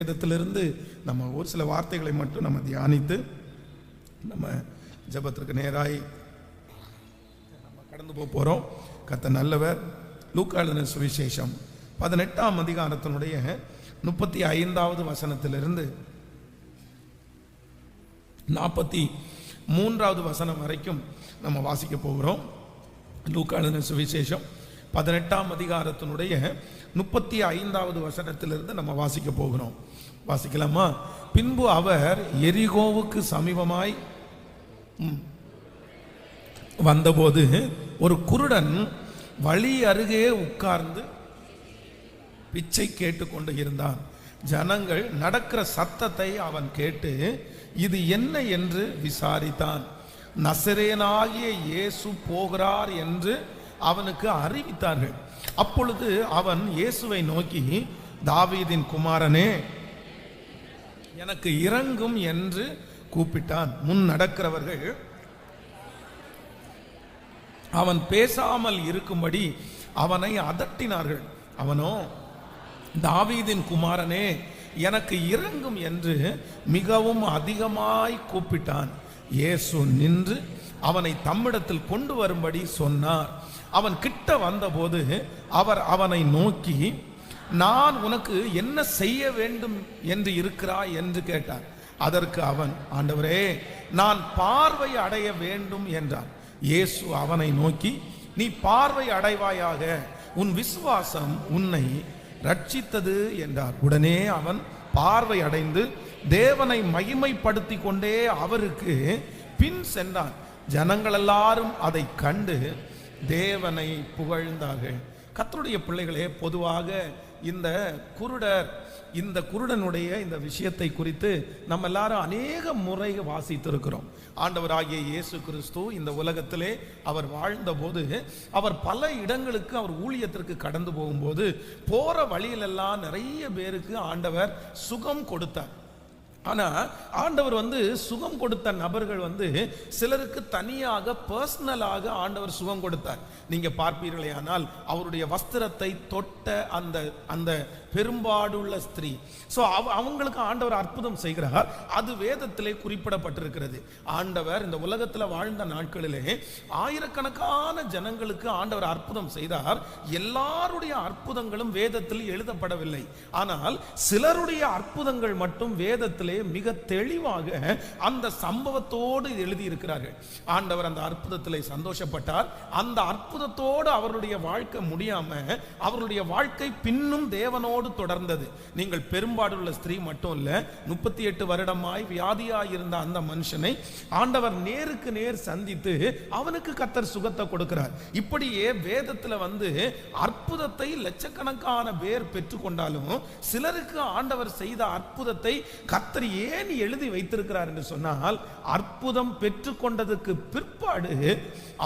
வேதத்திலிருந்து நம்ம ஒரு சில வார்த்தைகளை மட்டும் நம்ம தியானித்து நம்ம ஜெபத்திற்கு நேராய் நம்ம கடந்து போகிறோம். கர்த்தர் நல்லவர். லூக்கா எழுதின சுவிசேஷம் 18ஆம் அதிகாரத்தினுடைய 35வது வசனத்திலிருந்து 43வது வசனம் வரைக்கும் நம்ம வாசிக்க போகிறோம். லூக்கா எழுதின சுவிசேஷம் 18ஆம் அதிகாரத்தினுடைய 35வது வசனத்திலிருந்து நம்ம வாசிக்க போகிறோம். வாசிக்கலாமா? பின்பு அவர் எரிகோவுக்கு சமீபமாய் வந்தபோது ஒரு குருடன் வழி அருகே உட்கார்ந்து பிச்சை கேட்டுக்கொண்டு இருந்தான். ஜனங்கள் நடக்கிற சத்தத்தை அவன் கேட்டு இது என்ன என்று விசாரித்தான். நசரேயனாகிய இயேசு போகிறார் என்று அவனுக்கு அறிவித்தார்கள். அப்பொழுது அவன் இயேசுவை நோக்கி, தாவீதின் குமாரனே, எனக்கு இரங்கும் என்று கூப்பிட்டான். முன் நடக்கிறவர்கள் அவன் பேசாமல் இருக்கும்படி அவனை அதட்டினார்கள். அவனோ, தாவீதின் குமாரனே, எனக்கு இரங்கும் என்று மிகவும் அதிகமாய் கூப்பிட்டான். இயேசு நின்று அவனை தம்மிடத்தில் கொண்டு வரும்படி சொன்னார். அவன் கிட்ட வந்தபோது அவர் அவனை நோக்கி, நான் உனக்கு என்ன செய்ய வேண்டும் என்று இருக்கிறாய் என்று கேட்டார். அதற்கு அவன், ஆண்டவரே, நான் பார்வை அடைய வேண்டும் என்றான். இயேசு அவனை நோக்கி, நீ பார்வை அடைவாயாக, உன் விசுவாசம் உன்னை ரட்சித்தது என்றார். உடனே அவன் பார்வை அடைந்து தேவனை மகிமைப்படுத்தி கொண்டே அவருக்கு பின் சென்றான். ஜனங்கள் எல்லாரும் அதை கண்டு தேவனை புகழ்ந்தார்கள். கர்த்தருடைய பிள்ளைகளே, பொதுவாக இந்த குருடனுடைய இந்த விஷயத்தை குறித்து நம்ம எல்லாரும் அநேக முறை வாசித்திருக்கிறோம். ஆண்டவராகிய இயேசு கிறிஸ்து இந்த உலகத்திலே அவர் வாழ்ந்த போது அவர் பல இடங்களுக்கு அவர் ஊழியத்திற்கு கடந்து போகும்போது போற வழியிலெல்லாம் நிறைய பேருக்கு ஆண்டவர் சுகம் கொடுத்தார். ஆனால் ஆண்டவர் சுகம் கொடுத்த நபர்கள் சிலருக்கு தனியாக பர்சனலாக ஆண்டவர் சுகம் கொடுத்தார். நீங்க பார்ப்பீர்களே, ஆனால் அவருடைய வஸ்திரத்தை தொட்ட அந்த பெரும்பாடுள்ள ஸ்திரீ, ஸோ அவங்களுக்கு ஆண்டவர் அற்புதம் செய்கிறார். அது வேதத்திலே குறிப்பிடப்பட்டிருக்கிறது. ஆண்டவர் இந்த உலகத்தில் வாழ்ந்த நாட்களிலே ஆயிரக்கணக்கான ஜனங்களுக்கு ஆண்டவர் அற்புதம் செய்தார். எல்லாருடைய அற்புதங்களும் வேதத்தில் எழுதப்படவில்லை. ஆனால் சிலருடைய அற்புதங்கள் மட்டும் வேதத்திலே மிக தெளிவாக அந்த சம்பவத்தோடு எழுதியிருக்கிறார்கள். ஆண்டவர் அந்த அற்புதத்திலே சந்தோஷப்பட்டார். அந்த அற்புதத்தோடு அவருடைய வாழ்க்கை முடியாம அவருடைய வாழ்க்கை பின்னும் தேவனோடு தொடர்ந்தது. நீங்கள் பெரும்பாடுள்ள ஸ்திரீ மட்டும் இல்ல, 38 வருடமாய் வியாதியாய் இருந்த அந்த மனுஷனை ஆண்டவர் நேருக்கு நேர் சந்தித்து அவனுக்கு கர்த்தர் சுகத்தை கொடுக்கிறார். இப்படியே வேதத்துல அற்புதத்தை லட்சக்கணக்கான பேர் பெற்றுக்கொண்டாலும் சிலருக்கு ஆண்டவர் செய்த அற்புதத்தை கர்த்தர் ஏன் எழுதி வைத்திருக்கிறார் என்று சொன்னால், அற்புதம் பெற்றுக்கொண்டதுக்கு பிற்பாடு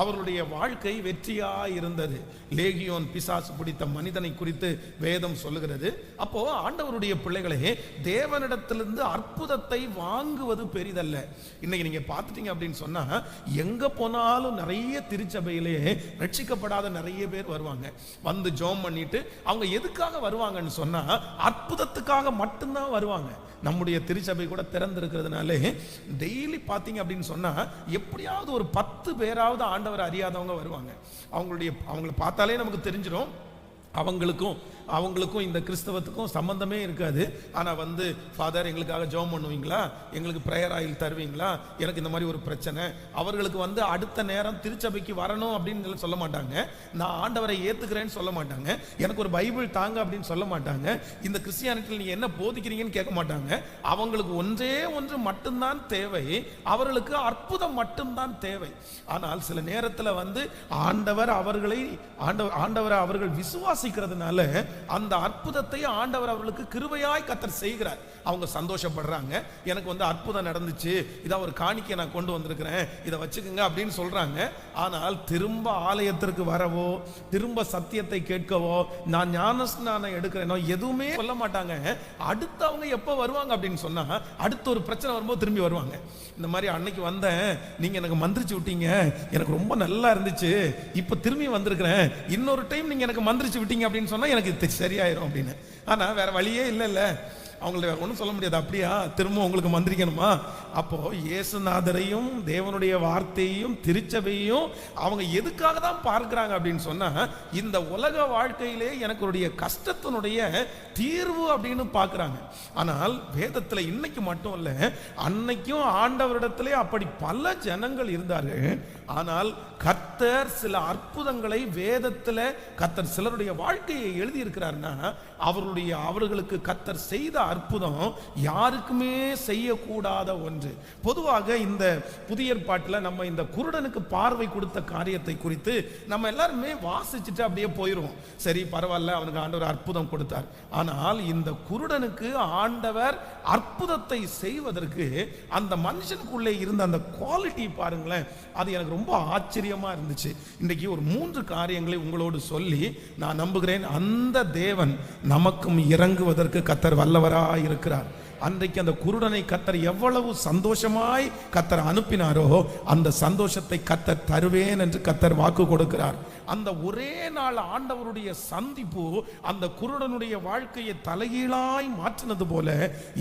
அவருடைய வாழ்க்கை வெற்றியாய் இருந்தது. லேகியோன் பிசாசு பிடித்த மனிதனை குறித்து வேதம் சொல்லுகிறது. அப்போ ஆண்டவருடைய பிள்ளைகளே, தேவனிடத்திலிருந்து அற்புதத்தை வாங்குவது பெரிதல்ல. இன்னைக்கு நீங்க பார்த்துட்டீங்க அப்படின்னு சொன்னா, எங்க போனாலும் நிறைய திருச்சபையிலே ரட்சிக்கப்படாத நிறைய பேர் வருவாங்க. ஜெபம் பண்ணிட்டு அவங்க எதுக்காக வருவாங்கன்னு சொன்னா, அற்புதத்துக்காக மட்டும்தான் வருவாங்க. நம்முடைய திருச்சபை கூட திறந்திருக்கிறதுனாலே டெய்லி பார்த்தீங்க அப்படின்னு சொன்னா, எப்படியாவது ஒரு 10 பேராவது ஆண்டவர் அறியாதவங்க வருவாங்க. அவங்களை பார்த்தாலே நமக்கு தெரிஞ்சிடும் அவங்களுக்கும் இந்த கிறிஸ்தவத்துக்கும் சம்பந்தமே இருக்காது. ஆனால் ஃபாதர், எங்களுக்காக ஜெபம் பண்ணுவீங்களா, எங்களுக்கு ப்ரேயர் ஆயில் தருவீங்களா, எனக்கு இந்த மாதிரி ஒரு பிரச்சனை. அவர்களுக்கு அடுத்த நேரம் திருச்சபைக்கு வரணும் அப்படின்னு சொல்ல மாட்டாங்க. நான் ஆண்டவரை ஏற்றுக்கிறேன்னு சொல்ல மாட்டாங்க. எனக்கு ஒரு பைபிள் தாங்க அப்படின்னு சொல்ல மாட்டாங்க. இந்த கிறிஸ்டியானிட்டியில் நீங்கள் என்ன போதிக்கிறீங்கன்னு கேட்க மாட்டாங்க. அவங்களுக்கு ஒன்றே ஒன்று மட்டும்தான் தேவை, அவர்களுக்கு அற்புதம் மட்டும்தான் தேவை. ஆனால் சில நேரத்தில் ஆண்டவர் அவர்கள் விசுவாசிக்கிறதுனால அந்த அற்புதத்தை ஆண்டவர் அவர்களுக்கு கிருபையாய் கர்த்தர் செய்கிறார். அவங்க சந்தோஷப்படுறாங்க. எனக்கு அற்புதம் நடந்துச்சு, இதை ஒரு காணிக்கை நான் கொண்டு வந்திருக்கிறேன், இதை வச்சுக்கோங்க அப்படின்னு சொல்றாங்க. ஆனால் திரும்ப ஆலயத்திற்கு வரவோ, திரும்ப சத்தியத்தை கேட்கவோ, நான் ஞானஸ்நானம் எடுக்கிறேனோ எதுவுமே சொல்ல மாட்டாங்க. அடுத்து அவங்க எப்போ வருவாங்க அப்படின்னு சொன்னா, அடுத்த ஒரு பிரச்சனை வரும்போது திரும்பி வருவாங்க. இந்த மாதிரி அன்னைக்கு வந்தேன், நீங்க எனக்கு மந்திரிச்சு விட்டீங்க, எனக்கு ரொம்ப நல்லா இருந்துச்சு, இப்ப திரும்பி வந்திருக்கிறேன், இன்னொரு டைம் நீங்க எனக்கு மந்திரிச்சு விட்டீங்க அப்படின்னு சொன்னா எனக்கு சரியாயிரும் அப்படின்னு. ஆனா வேற வழியே இல்ல. அவங்கள ஒன்றும் சொல்ல முடியாது. அப்படியா திரும்ப உங்களுக்கு மந்திரிக்கணுமா? அப்போ இயேசுநாதரையும் தேவனுடைய வார்த்தையையும் திருச்சபையும் அவங்க எதுக்காக தான் பார்க்கிறாங்க அப்படின்னு சொன்னா, இந்த உலக வாழ்க்கையிலே எனக்குடைய கஷ்டத்தினுடைய தீர்வு அப்படின்னு பார்க்கிறாங்க. ஆனால் வேதத்தில் இன்னைக்கு மட்டும் இல்ல, அன்னைக்கும் ஆண்டவரிடத்திலே அப்படி பல ஜனங்கள் இருந்தார்கள். ஆனால் கர்த்தர் சில அற்புதங்களை வேதத்தில் கர்த்தர் சிலருடைய வாழ்க்கையை எழுதி இருக்கிறார்னா, அவர்களுக்கு கர்த்தர் செய்த அற்புதம் யாருக்குமே செய்யக்கூடாத ஒன்று. பொதுவாக இந்த புதிய ஏற்பாட்டில் நம்ம இந்த குருடனுக்கு பார்வை கொடுத்த காரியத்தை குறித்து நம்ம எல்லாருமே வாசிச்சுட்டு அப்படியே போயிடுவோம். சரி பரவாயில்ல, அவனுக்கு ஆண்டவர் அற்புதம் கொடுத்தார். ஆனால் இந்த குருடனுக்கு ஆண்டவர் அற்புதத்தை செய்வதற்கு அந்த மனுஷனுக்குள்ளே இருந்த அந்த குவாலிட்டி பாருங்களேன், அது எனக்கு ரொம்ப ஆச்சரியமா இருந்துச்சு. இன்றைக்கு ஒரு 3 காரியங்களை உங்களோடு சொல்லி நான் நம்புகிறேன் அந்த தேவன் நமக்கும் இறங்குவதற்கு கர்த்தர் வல்லவராய் இருக்கிறார். அன்றைக்கு அந்த குருடனை கர்த்தர் எவ்வளவு சந்தோஷமாய் கர்த்தர் அனுப்பினாரோ அந்த சந்தோஷத்தை கர்த்தர் தருவேன் என்று கர்த்தர் வாக்கு கொடுக்கிறார். அந்த ஒரே நாள் ஆண்டவருடைய சந்திப்பு அந்த குருடனுடைய வாழ்க்கையை தலைகீழாய் மாற்றினது போல,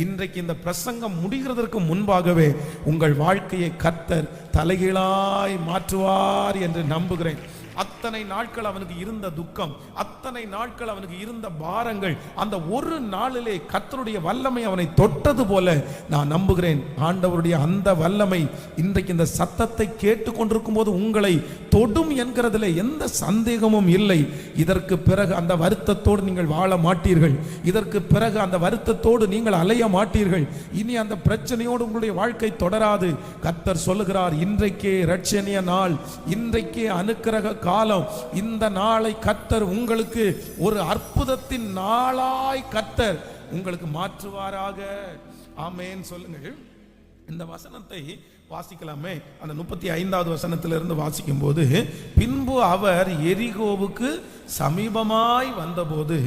இன்றைக்கு இந்த பிரசங்கம் முடிகிறதற்கு முன்பாகவே உங்கள் வாழ்க்கையை கர்த்தர் தலைகீழாய் மாற்றுவார் என்று நம்புகிறேன். அத்தனை நாட்கள் அவனுக்கு இருந்த துக்கம், அத்தனை நாட்கள் அவனுக்கு இருந்த பாரங்கள், அந்த ஒரு நாளிலே கர்த்தருடைய வல்லமை அவனை தொட்டது போல நான் நம்புகிறேன். ஆண்டவருடைய அந்த வல்லமை இன்றைக்கு இந்த சத்தத்தை கேட்டுக்கொண்டிருக்கும் போது உங்களை தொடும் என்கிறதுல எந்த சந்தேகமும் இல்லை. இதற்கு பிறகு அந்த வருத்தத்தோடு நீங்கள் வாழ மாட்டீர்கள். இதற்கு பிறகு அந்த வருத்தத்தோடு நீங்கள் அலைய மாட்டீர்கள். இனி அந்த பிரச்சனையோடு உங்களுடைய வாழ்க்கை தொடராது. கர்த்தர் சொல்லுகிறார், இன்றைக்கே இரட்சணிய நாள், இன்றைக்கே அனுக்கிரக காலம். இந்த நாளை கர்த்தர் உங்களுக்கு ஒரு அற்புதத்தின் நாளாய் கர்த்தர் உங்களுக்கு மாற்றுவாராக. ஆமென் சொல்லுங்கள். இந்த வசனத்தை வாசிக்கலாமே. அந்த 35வது வசனத்திலிருந்து வாசிக்கும் போது, பின்பு அவர் எரிகோவுக்கு சமீபமாய் வந்தபோது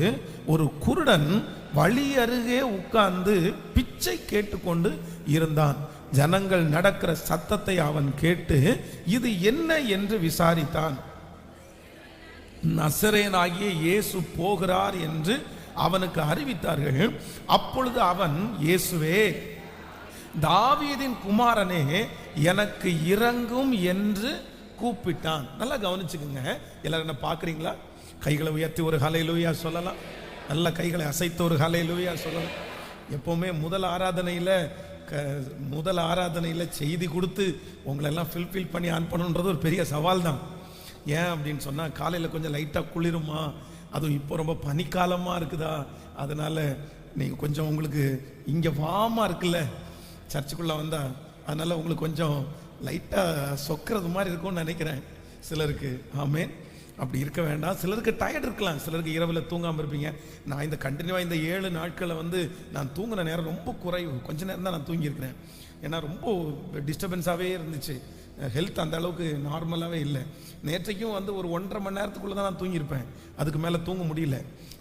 ஒரு குருடன் வழி அருகே உட்கார்ந்து பிச்சை கேட்டுக்கொண்டு இருந்தான். ஜனங்கள் நடக்கிற சத்தத்தை அவன் கேட்டு இது என்ன என்று விசாரித்தான். நசரேயனாகிய இயேசு போகிறார் என்று அவனுக்கு அறிவித்தார்கள். அப்பொழுது அவன், இயேசுவே தாவீதின் குமாரனே எனக்கு இறங்கும் என்று கூப்பிட்டான். நல்லா கவனிச்சுக்குங்க. எல்லாரும் என்ன பார்க்குறீங்களா? கைகளை உயர்த்தி ஒரு ஹல்லேலூயா சொல்லலாம். நல்ல கைகளை அசைத்து ஒரு ஹல்லேலூயா சொல்லலாம். எப்போவுமே முதல் ஆராதனையில் செய்தி கொடுத்து உங்களெல்லாம் ஃபில்ஃபில் பண்ணி ஆன் பண்ணணுன்றது ஒரு பெரிய சவால் தான். ஏன் அப்படின்னு சொன்னால், காலையில் கொஞ்சம் லைட்டாக குளிருமா, அதுவும் இப்போ ரொம்ப பனிக்காலமாக இருக்குதா, அதனால் நீங்கள் கொஞ்சம் உங்களுக்கு இங்கே வாமாக இருக்குல்ல சர்ச்சுக்குள்ளே வந்தால், அதனால் உங்களுக்கு கொஞ்சம் லைட்டாக சொக்கிறது மாதிரி இருக்கும்னு நினைக்கிறேன் சிலருக்கு. ஆமேன். அப்படி இருக்க வேண்டாம். சிலருக்கு டயர்ட் இருக்கலாம், சிலருக்கு இரவில் தூங்காமல் இருப்பீங்க. நான் இந்த கண்டினியூவாக இந்த 7 நாட்களில் நான் தூங்கின நேரம் ரொம்ப குறைவு. கொஞ்ச நேரம் தான் நான் தூங்கியிருக்கிறேன். ஏன்னா ரொம்ப டிஸ்டர்பன்ஸாகவே இருந்துச்சு. ஹெல்த் அந்த அளவுக்கு நார்மலாகவே இல்லை. நேற்றைக்கும் ஒரு 1.5 மணி நேரத்துக்குள்ளே தான் நான் தூங்கியிருப்பேன். அதுக்கு மேலே தூங்க முடியல,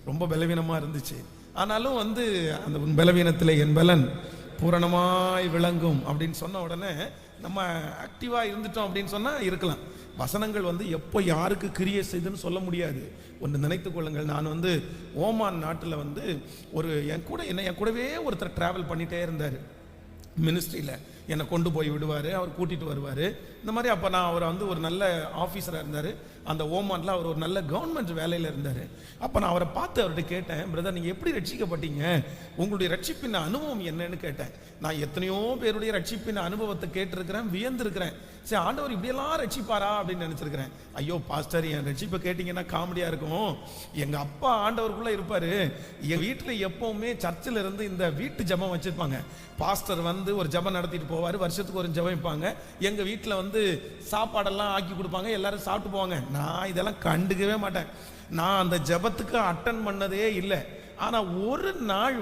ரொம்ப பலவீனமாக இருந்துச்சு. ஆனாலும் அந்த பலவீனத்தில் என் பலன் பூரணமாய் விளங்கும் அப்படின்னு சொன்ன உடனே நம்ம ஆக்டிவாக இருந்துட்டோம் அப்படின்னு சொன்னால் இருக்கலாம். வசனங்கள் எப்போ யாருக்கு கிரியை செய்துன்னு சொல்ல முடியாது. ஒன்று நினைத்து கொள்ளுங்கள். நான் ஓமான் நாட்டில் என் கூடவே ஒருத்தர் ட்ராவல் பண்ணிகிட்டே இருந்தார். மினிஸ்ட்ரியில் என்னை கொண்டு போய் விடுவார், அவர் கூட்டிகிட்டு வருவார். இந்த மாதிரி அப்போ நான் அவர் ஒரு நல்ல ஆஃபீஸராக இருந்தார். அந்த ஓமானில் அவர் ஒரு நல்ல கவர்மெண்ட் வேலையில் இருந்தார். அப்போ நான் அவரை பார்த்து அவர்கிட்ட கேட்டேன், பிரதர் நீங்கள் எப்படி ரட்சிக்கப்பட்டீங்க, உங்களுடைய ரட்சிப்பின் அனுபவம் என்னன்னு கேட்டேன். நான் எத்தனையோ பேருடைய ரட்சிப்பின் அனுபவத்தை கேட்டிருக்கிறேன், வியந்திருக்கிறேன். சரி, ஆண்டவர் இப்படியெல்லாம் ரட்சிப்பாரா அப்படின்னு நினச்சிருக்கிறேன். ஐயோ பாஸ்டர், என் ரட்சிப்பை கேட்டிங்கன்னா காமெடியாக இருக்கும். எங்கள் அப்பா ஆண்டவருக்குள்ளே இருப்பார். என் வீட்டில் எப்போவுமே சர்ச்சில் இருந்து இந்த வீட்டு ஜபம் வச்சுருப்பாங்க. பாஸ்டர் ஒரு ஜபம் நடத்திட்டு போவார். வருஷத்துக்கு ஒரு ஜபம் வைப்பாங்க. எங்கள் வீட்டில் சாப்பாடெல்லாம் ஆக்கி கொடுப்பாங்க, எல்லாரும் சாப்பிட்டு போவாங்க. நான் இதெல்லாம் கண்டுக்கவே மாட்டேன். நான் அந்த ஜபத்துக்கு அட்டன் பண்ணதே இல்லை. ஆனால் ஒரு நாள்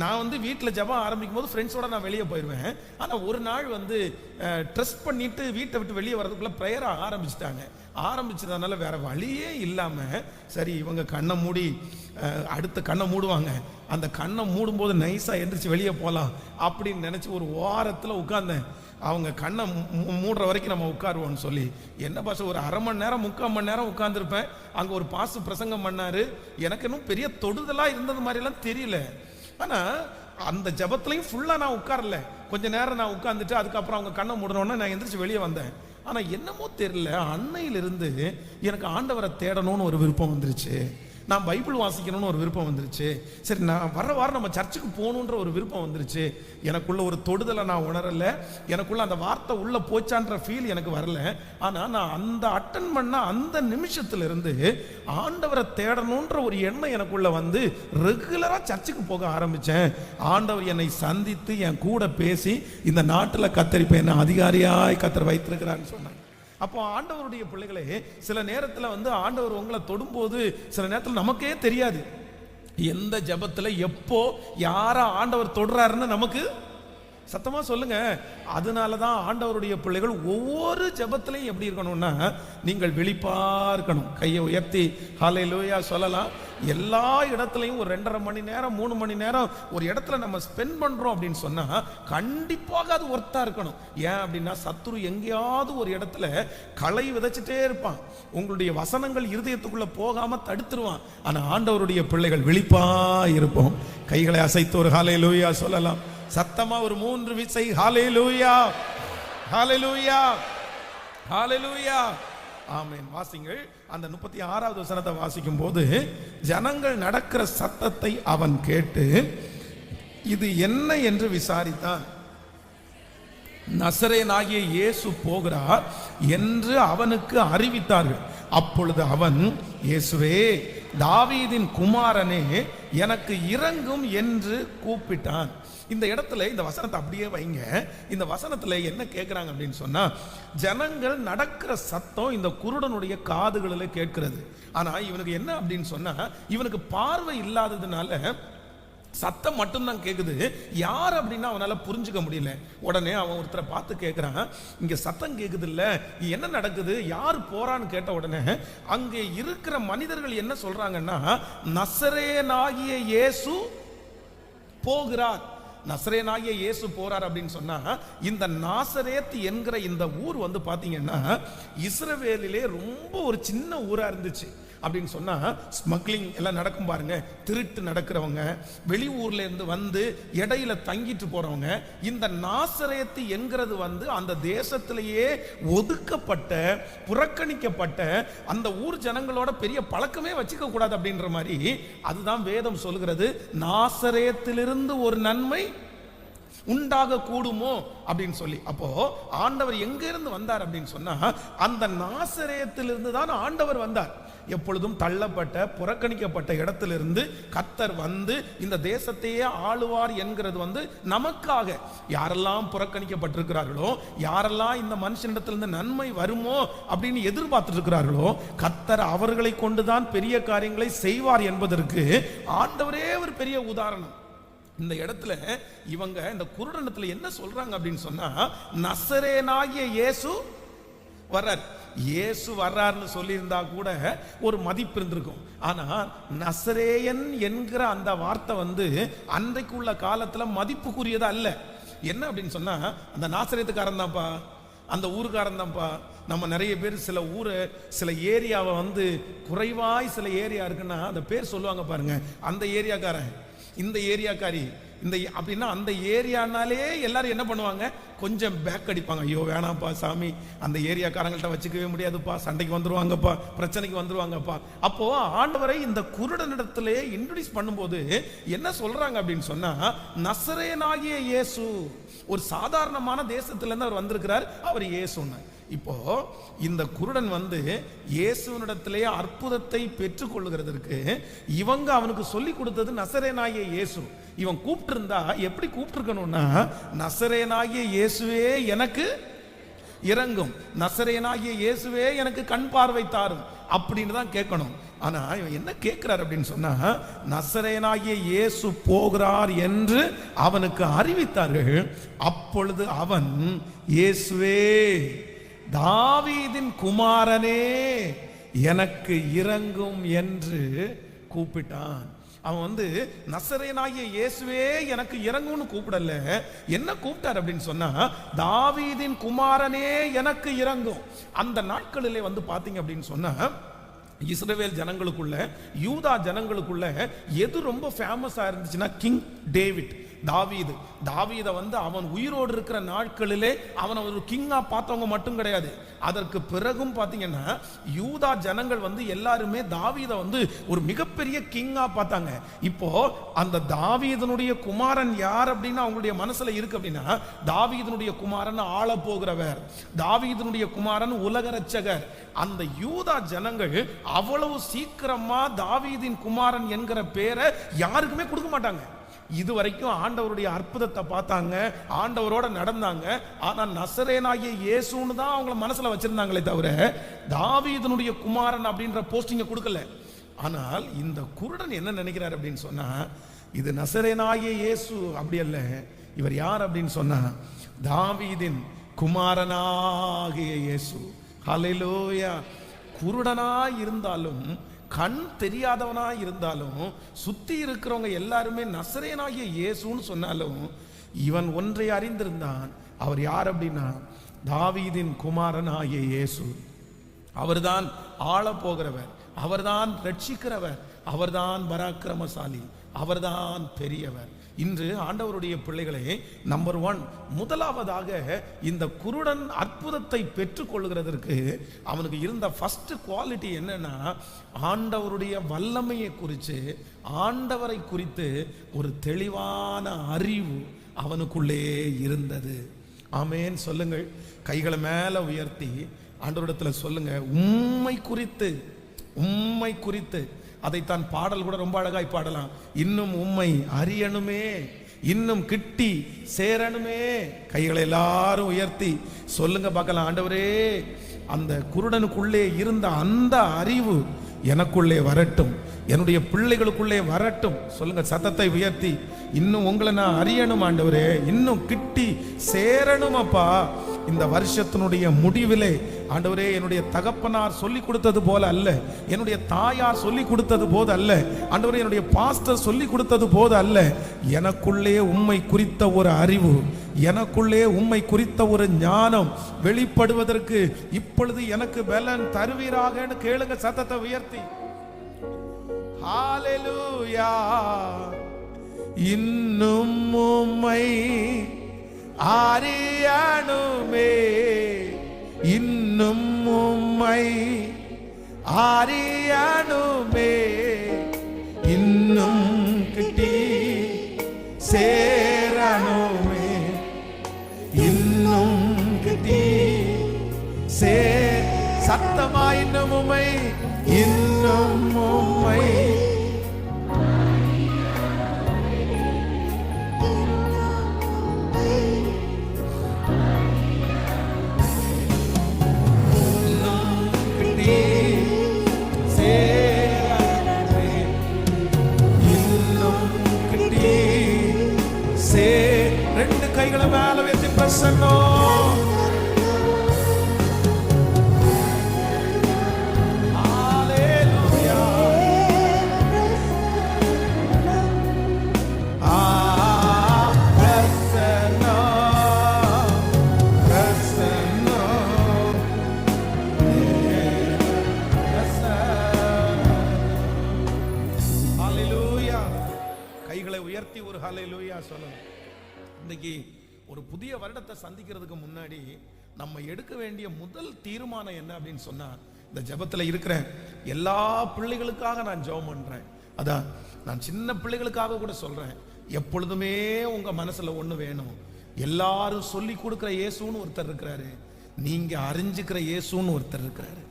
நான் வீட்டில் ஜபம் ஆரம்பிக்கும் போது ஃப்ரெண்ட்ஸோட நான் வெளியே போயிடுவேன். ஆனால் ஒரு நாள் ட்ரெஸ் பண்ணிட்டு வீட்டை விட்டு வெளியே வர்றதுக்குள்ள ப்ரேயர் ஆரம்பிச்சதுனால வேற வழியே இல்லாமல், சரி இவங்க கண்ணை மூடி அடுத்த கண்ணை மூடுவாங்க, அந்த கண்ணை மூடும்போது நைஸாக எந்திரிச்சு வெளியே போகலாம் அப்படின்னு நினச்சி ஒரு வாரத்தில் உட்கார்ந்தேன். அவங்க கண்ணை மூடுற வரைக்கும் நம்ம உட்காருவோம்னு சொல்லி. என்ன பாச ஒரு 1/2 மணி நேரம் 3/4 மணி நேரம் உட்கார்ந்துருப்பேன். அங்கே ஒரு பாசு பிரசங்கம் பண்ணார். எனக்கு இன்னும் பெரிய தொடுதலாக இருந்தது மாதிரிலாம் தெரியல. ஆனா அந்த ஜபத்திலையும் ஃபுல்லா நான் உட்காரல, கொஞ்ச நேரம் நான் உட்கார்ந்துட்டு அதுக்கப்புறம் அவங்க கண்ணை மூடணும்னு நான் எந்திரிச்சு வெளியே வந்தேன். ஆனா என்னமோ தெரியல, அன்னையிலிருந்து எனக்கு ஆண்டவரை தேடணும்னு ஒரு விருப்பம் வந்துருச்சு, நான் பைபிள் வாசிக்கணும்னு ஒரு விருப்பம் வந்துருச்சு, சரி நான் வர வாரம் நம்ம சர்ச்சுக்கு போகணுன்ற ஒரு விருப்பம் வந்துருச்சு. எனக்குள்ள ஒரு தொடுதலை நான் உணரல, எனக்குள்ள அந்த வார்த்தை உள்ள போச்சான்ற ஃபீல் எனக்கு வரல. ஆனா நான் அந்த அட்டன் பண்ண அந்த நிமிஷத்துல இருந்து ஆண்டவரை தேடணுன்ற ஒரு எண்ணம் எனக்குள்ள வந்து ரெகுலரா சர்ச்சுக்கு போக ஆரம்பிச்சேன். ஆண்டவர் என்னை சந்தித்து என் கூட பேசி இந்த நாட்டில் கத்தரிப்ப என்ன அதிகாரியாய் கத்தர் வைத்திருக்கிறான்னு சொன்னாங்க. அப்போ ஆண்டவருடைய பிள்ளைகளே, சில நேரத்தில் வந்து ஆண்டவர் உங்களை தொடும்போது சில நேரத்தில் நமக்கே தெரியாது எந்த ஜபத்தில் எப்போ யாரா ஆண்டவர் தொடுறாருன்னு. நமக்கு சத்தமா சொல்லுங்க. அதனால தான் ஆண்டவருடைய பிள்ளைகள் ஒவ்வொரு ஜபத்திலையும் எப்படி இருக்கணும்னா, நீங்கள் விழிப்பா இருக்கணும். கையை உயர்த்தி ஹல்லேலூயா சொல்லலாம். எல்லா இடத்துலையும் ஒரு 2.5 மணி நேரம் 3 மணி நேரம் ஒரு இடத்துல நம்ம ஸ்பெண்ட் பண்றோம் அப்படின்னு சொன்னா கண்டிப்பாக அது ஒர்த்தா இருக்கணும். ஏன் அப்படின்னா சத்துரு எங்கேயாவது ஒரு இடத்துல களை விதைச்சிட்டே இருப்பான், உங்களுடைய வசனங்கள் இருதயத்துக்குள்ள போகாம தடுத்துருவான். ஆனா ஆண்டவருடைய பிள்ளைகள் விழிப்பா இருப்போம். கைகளை அசைத்து ஒரு ஹல்லேலூயா சொல்லலாம். சத்தமா ஒரு 3 விசை ஹல்லேலூயா ஹல்லேலூயா ஹல்லேலூயா ஆமென். வாசிங்கள் அந்த 36வது வசனத்தை வாசிக்கும் போது, ஜனங்கள் நடக்கிற சத்தத்தை அவன் கேட்டு இது என்ன என்று விசாரித்தான். நசரேயனாகிய இயேசு போகிறார் என்று அவனுக்கு அறிவித்தார்கள். அப்பொழுது அவன், இயேசுவே தாவீதின் குமாரனே எனக்கு இரங்கும் என்று கூப்பிட்டான். இந்த இடத்துல இந்த வசனத்தை அப்படியே வைங்க. இந்த வசனத்துல என்ன கேட்கிறாங்க அப்படின்னு சொன்னா, ஜனங்கள் நடக்கிற சத்தம் இந்த குருடனுடைய காதுகளில் கேட்கிறது. ஆனா இவனுக்கு என்ன அப்படின்னு சொன்னா, இவனுக்கு பார்வை இல்லாததுனால சத்தம் மட்டும்தான் கேக்குது. யார் அப்படின்னா அவனால புரிஞ்சுக்க முடியல. உடனே அவன் ஒருத்தரை பார்த்து கேட்கிறான், இங்க சத்தம் கேக்குது இல்ல, என்ன நடக்குது, யார் போறான்னு கேட்ட உடனே அங்கே இருக்கிற மனிதர்கள் என்ன சொல்றாங்கன்னா, நசரேயனாகிய இயேசு போகிறார். நசரேயனாகிய இயேசு போறார் அப்படின்னு சொன்னா, இந்த நாசரேத் என்கிற இந்த ஊர் வந்து பாத்தீங்கன்னா இஸ்ரவேலிலே ரொம்ப ஒரு சின்ன ஊரா இருந்துச்சு. அப்படின்னு சொன்னா ஸ்மக்லிங் எல்லாம் நடக்கும் பாருங்க, திருட்டு நடக்கிறவங்க, வெளியூர்ல இருந்து வந்து இடையில தங்கிட்டு போறவங்க. இந்த நாசரேத்து என்கிறது வந்து அந்த தேசத்திலேயே ஒதுக்கப்பட்ட புறக்கணிக்கப்பட்ட அந்த ஊர் ஜனங்களோட பெரிய பழக்கமே வச்சுக்க கூடாது அப்படின்ற மாதிரி அதுதான் வேதம் சொல்கிறது. நாசரேத்திலிருந்து ஒரு நன்மை உண்டாக கூடுமோ அப்படின்னு சொல்லி. அப்போ ஆண்டவர் எங்க இருந்து வந்தார் அப்படின்னு சொன்னா, அந்த நாசரேத்திலிருந்து தான் ஆண்டவர் வந்தார். எப்பொழுதும் தள்ளப்பட்ட புறக்கணிக்கப்பட்ட இடத்திலிருந்து கர்த்தர் வந்து இந்த தேசத்தையே ஆளுவார் என்கிறது வந்து நமக்காக. யாரெல்லாம் புறக்கணிக்கப்பட்டிருக்கிறார்களோ, யாரெல்லாம் இந்த மனுஷனிடத்திலிருந்து நன்மை வருமோ அப்படின்னு எதிர்பார்த்து இருக்கிறார்களோ, கர்த்தர் அவர்களை கொண்டுதான் பெரிய காரியங்களை செய்வார் என்பதற்கு ஆண்டவரே ஒரு பெரிய உதாரணம். இந்த இடத்துல இவங்க இந்த குருடனத்துல என்ன சொல்றாங்க அப்படின்னு சொன்னா, நசரேயனாகிய இயேசு வர்றார். இயேசு வர்றார்னு சொல்லியிருந்தா கூட ஒரு மதிப்பு இருந்திருக்கும். ஆனா நசரேயன் என்கிற அந்த வார்த்தை வந்து அன்றைக்கு உள்ள காலத்துல மதிப்புக்குரியதா அல்ல. என்ன அப்படின்னு சொன்னா, அந்த நாசரேத்துக்காரன் தான்ப்பா, அந்த ஊருக்காரன் தான்ப்பா. நம்ம நிறைய பேர் சில ஊரை சில ஏரியாவை வந்து குறைவாய் சில ஏரியா இருக்குன்னா அந்த பேர் சொல்லுவாங்க பாருங்க, அந்த ஏரியாக்காரன், இந்த ஏரியாக்காரி, இந்த அப்படின்னா அந்த ஏரியானாலே எல்லாரும் என்ன பண்ணுவாங்க, கொஞ்சம் பேக் அடிப்பாங்க. ஐயோ வேணாம்ப்பா சாமி, அந்த ஏரியாக்காரங்கள்ட்ட வச்சுக்கவே முடியாதுப்பா, சண்டைக்கு வந்துருவாங்கப்பா, பிரச்சனைக்கு வந்துருவாங்கப்பா. அப்போ ஆண்டவரை இந்த குருடனிடத்திலே இன்ட்ரோடியூஸ் பண்ணும்போது என்ன சொல்றாங்க அப்படின்னு சொன்னா, நசரேயனாகிய இயேசு, ஒரு சாதாரணமான தேசத்துல இருந்து அவர் வந்திருக்கிறார், அவர் இயேசுன்னு. இப்போ இந்த குருடன் வந்து இயேசுவினிடத்திலே அற்புதத்தை பெற்றுக் கொள்ளுகிறதற்கு இவங்க அவனுக்கு சொல்லி கொடுத்தது நசரேயனாகிய இயேசு. இவன் கூப்பிட்டு இருந்தா எப்படி கூப்பிட்டு இருக்கணும்னா, நசரேயனாகிய இயேசுவே எனக்கு இரங்கும், நசரேயனாகிய இயேசுவே எனக்கு கண் பார்வை தாரும் அப்படின்னு தான் கேட்கணும். ஆனா இவன் என்ன கேட்கிறார் அப்படின்னு சொன்னா, நசரேயனாகிய இயேசு போகிறார் என்று அவனுக்கு அறிவித்தார்கள். அப்பொழுது அவன், இயேசுவே தாவீதின் குமாரனே எனக்கு இரங்கும் என்று கூப்பிட்டான். அவன் வந்து நசரேயனாகிய இயேசுவே எனக்கு இரங்கும்னு கூப்பிடல, என்ன கூப்பிட்டார் அப்படின்னு சொன்னா, தாவீதின் குமாரனே எனக்கு இரங்கும். அந்த நாட்களிலே வந்து பாத்தீங்க அப்படின்னு சொன்னா, இஸ்ரவேல் ஜனங்களுக்குள்ள, யூதா ஜனங்களுக்குள்ள எது ரொம்ப ஃபேமஸா இருந்துச்சுன்னா கிங் டேவிட், தாவீது. தாவீதை அவன் உயிரோடு இருக்கிற நாட்களிலே அவன் ஒரு கிங்கா பார்த்தவங்க மட்டும் கிடையாது. அதற்கு பிறகும் பார்த்தீங்கன்னா யூதா ஜனங்கள் எல்லாருமே தாவீதை ஒரு மிகப்பெரிய கிங்கா பார்த்தாங்க. இப்போ அந்த தாவீதனுடைய குமாரன் யார் அப்படின்னு அவங்களுடைய மனசுல இருக்கு அப்படின்னா, தாவீதனுடைய குமாரன் ஆள போகிறவர், தாவீதனுடைய குமாரன் உலக ரட்சகர். அந்த யூதா ஜனங்கள் அவ்வளவு சீக்கிரமா தாவீதின் குமாரன் என்கிற பேரை யாருக்குமே கொடுக்க மாட்டாங்க. இதுவரைக்கும் ஆண்டவருடைய அற்புதத்தை பார்த்தாங்க, ஆண்டவரோட நடந்தாங்க. ஆனா நசரேனாகிய இயேசுன்னு தான் அவங்கள மனசுல வச்சிருந்தாங்களே தவிர தாவீதனுடைய குமாரன் அப்படின்ற போஸ்டிங்க கொடுக்கல. ஆனால் இந்த குருடன் என்ன நினைக்கிறார் அப்படின்னு சொன்னா, இது நசரேனாகிய இயேசு அப்படி அல்ல, இவர் யார் அப்படின்னு சொன்னா தாவீதின் குமாரனாகிய இயேசு. ஹல்லேலூயா. குருடனாய் இருந்தாலும், கண் தெரியாதவனா இருந்தாலும், சுத்தி இருக்கிறவங்க எல்லாருமே நசரேனாகிய இயேசுன்னு சொன்னாலும் இவன் ஒன்றை அறிந்திருந்தான். அவர் யார் அப்படின்னா தாவீதின் குமாரனாகிய இயேசு. அவர்தான் ஆள போகிறவர், அவர்தான் ரட்சிக்கிறவர், அவர்தான் பராக்கிரமசாலி, அவர்தான் பெரியவர். இன்று ஆண்டவருடைய பிள்ளைகளே, நம்பர் 1, முதலாவதாக இந்த குருடன் அற்புதத்தை பெற்றுக் கொள்கிறதற்கு அவனுக்கு இருந்த ஃபர்ஸ்ட் குவாலிட்டி என்னன்னா, ஆண்டவருடைய வல்லமையை குறித்து, ஆண்டவரை குறித்து ஒரு தெளிவான அறிவு அவனுக்குள்ளே இருந்தது. ஆமேன் சொல்லுங்கள். கைகளை மேல உயர்த்தி ஆண்டவரிடத்துல சொல்லுங்க, உம்மை குறித்து, உம்மை குறித்து. அதைத்தான் பாடல் கூட ரொம்ப அழகாய் பாடலாம். இன்னும் உம்மை அறியணுமே, இன்னும் கிட்டி சேரணுமே. கைகளை எல்லாரும் உயர்த்தி சொல்லுங்க பார்க்கலாம், ஆண்டவரே அந்த குருடனுக்குள்ளே இருந்த அந்த அறிவு எனக்குள்ளே வரட்டும், என்னுடைய பிள்ளைகளுக்குள்ளே வரட்டும். சொல்லுங்க சத்தத்தை உயர்த்தி, இன்னும் உங்களை நான் அறியணும் ஆண்டவரே, இன்னும் கிட்டி சேரணும் அப்பா. இந்த வருஷத்தினுடைய முடிவிலே ஆண்டவரே, என்னுடைய தகப்பனார் சொல்லி கொடுத்தது போல அல்ல, என்னுடைய தாயார் சொல்லி கொடுத்தது போது அல்ல ஆண்டவரே, என்னுடைய பாஸ்டர் சொல்லி கொடுத்தது போது அல்ல, எனக்குள்ளே உம்மை குறித்த ஒரு அறிவு, எனக்குள்ளே உம்மை குறித்த ஒரு ஞானம் வெளிப்படுவதற்கு இப்பொழுது எனக்கு பலன் தருவீராக கேளுங்க சத்தத்தை உயர்த்தி. ஹல்லேலூயா. இன்னும் உம்மை அறியணுமே, இன்னும் உம்மை அறியணுமே, இன்னும் கிட்டி சேரணுமே, இன்னும் கிட்டி சத்தமா இன்னும் உம்மை, இன்னும் உம்மை ரெண்டு கைகளை மேல வைத்து பிரசன்னம். ஹல்லேலூயா. பிரசன்னம், பிரசன்னம், ஹல்லேலூயா. கைகளை உயர்த்தி ஒரு ஹல்லேலூயா சொல்லணும். இன்னைக்கு ஒரு புதிய வருடத்தை சந்திக்கிறதுக்கு முன்னாடி நம்ம எடுக்க வேண்டிய முதல் தீர்மானம் என்ன அப்படின்னு சொன்னா, இந்த ஜெபத்துல இருக்கிற எல்லா பிள்ளைகளுக்காக நான் ஜெபம் பண்றேன். அதான் நான் சின்ன பிள்ளைகளுக்காக கூட சொல்றேன், எப்பொழுதுமே உங்க மனசுல ஒண்ணு வேணும், எல்லாரும் சொல்லி கொடுக்கிற இயேசுன்னு ஒருத்தர் இருக்கிறாரு, நீங்க அறிஞ்சுக்கிற இயேசுன்னு ஒருத்தர் இருக்கிறாரு.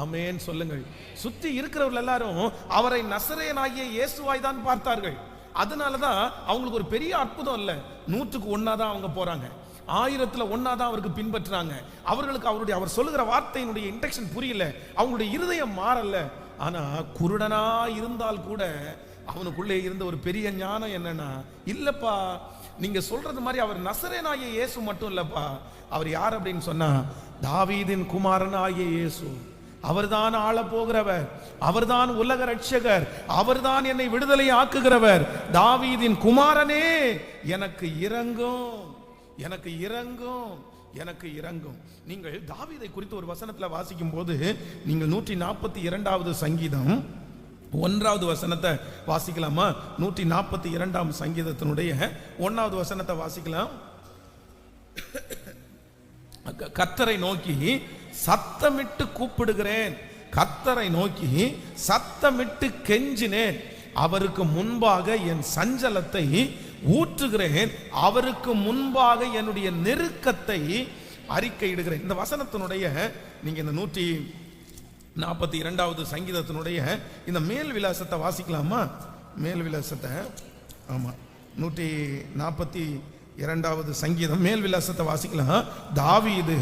ஆமென் சொல்லுங்கள். சுத்தி இருக்கிறவர்கள் எல்லாரும் அவரை நசரேயனாகிய இயேசுவாய் தான் பார்த்தார்கள். அதனாலதான் அவங்களுக்கு ஒரு பெரிய அற்புதம் இல்ல, 100க்கு 1 தான் அவங்க போறாங்க, 1000ல் 1 தான் அவருக்கு பின்பற்றுறாங்க. அவர்களுக்கு அவர் சொல்லுகிற வார்த்தையினுடைய இன்டெக்ஷன் புரியல, அவங்களுடைய இருதயம் மாறல. ஆனா குருடனா இருந்தால் கூட அவனுக்குள்ளே இருந்த ஒரு பெரிய ஞானம் என்னன்னா, இல்லப்பா நீங்க சொல்றது மாதிரி அவர் நசரேயனாகிய இயேசு மட்டும் இல்லப்பா, அவர் யார் அப்படின்னு சொன்னா தாவீதின் குமாரனாகிய இயேசு. அவர்தான் ஆள போகிறவர், அவர்தான் உலக ரட்சகர், அவர்தான் என்னை விடுதலை ஆக்குகிறவர். தாவீதின் குமாரனே எனக்கு இரங்கும், எனக்கு இரங்கும், எனக்கு இறங்கும். நீங்கள் தாவீதை குறித்து ஒரு வசனத்துல வாசிக்கும் போது நீங்கள் 142வது சங்கீதம் 1வது வசனத்தை வாசிக்கலாமா? 142ஆம் சங்கீதத்தினுடைய 1வது வசனத்தை வாசிக்கலாம். கர்த்தரை நோக்கி சத்தமிட்டு கூப்பிடுகிறேன், கர்த்தரை நோக்கி சத்தமிட்டு கெஞ்சினேன், அவருக்கு முன்பாக என் சஞ்சலத்தை ஊற்றுகிறேன், அவருக்கு முன்பாக என்னுடைய நெருக்கத்தை அறிக்கையிடுகிறேன். இந்த வசனத்தினுடைய நீங்க இந்த 142வது சங்கீதத்தினுடைய இந்த மேல் விலாசத்தை வாசிக்கலாமா? மேல் விலாசத்தை, ஆமா, 142வது சங்கீதம் மேல் விலாசத்தை வாசிக்கலாம். தாவீது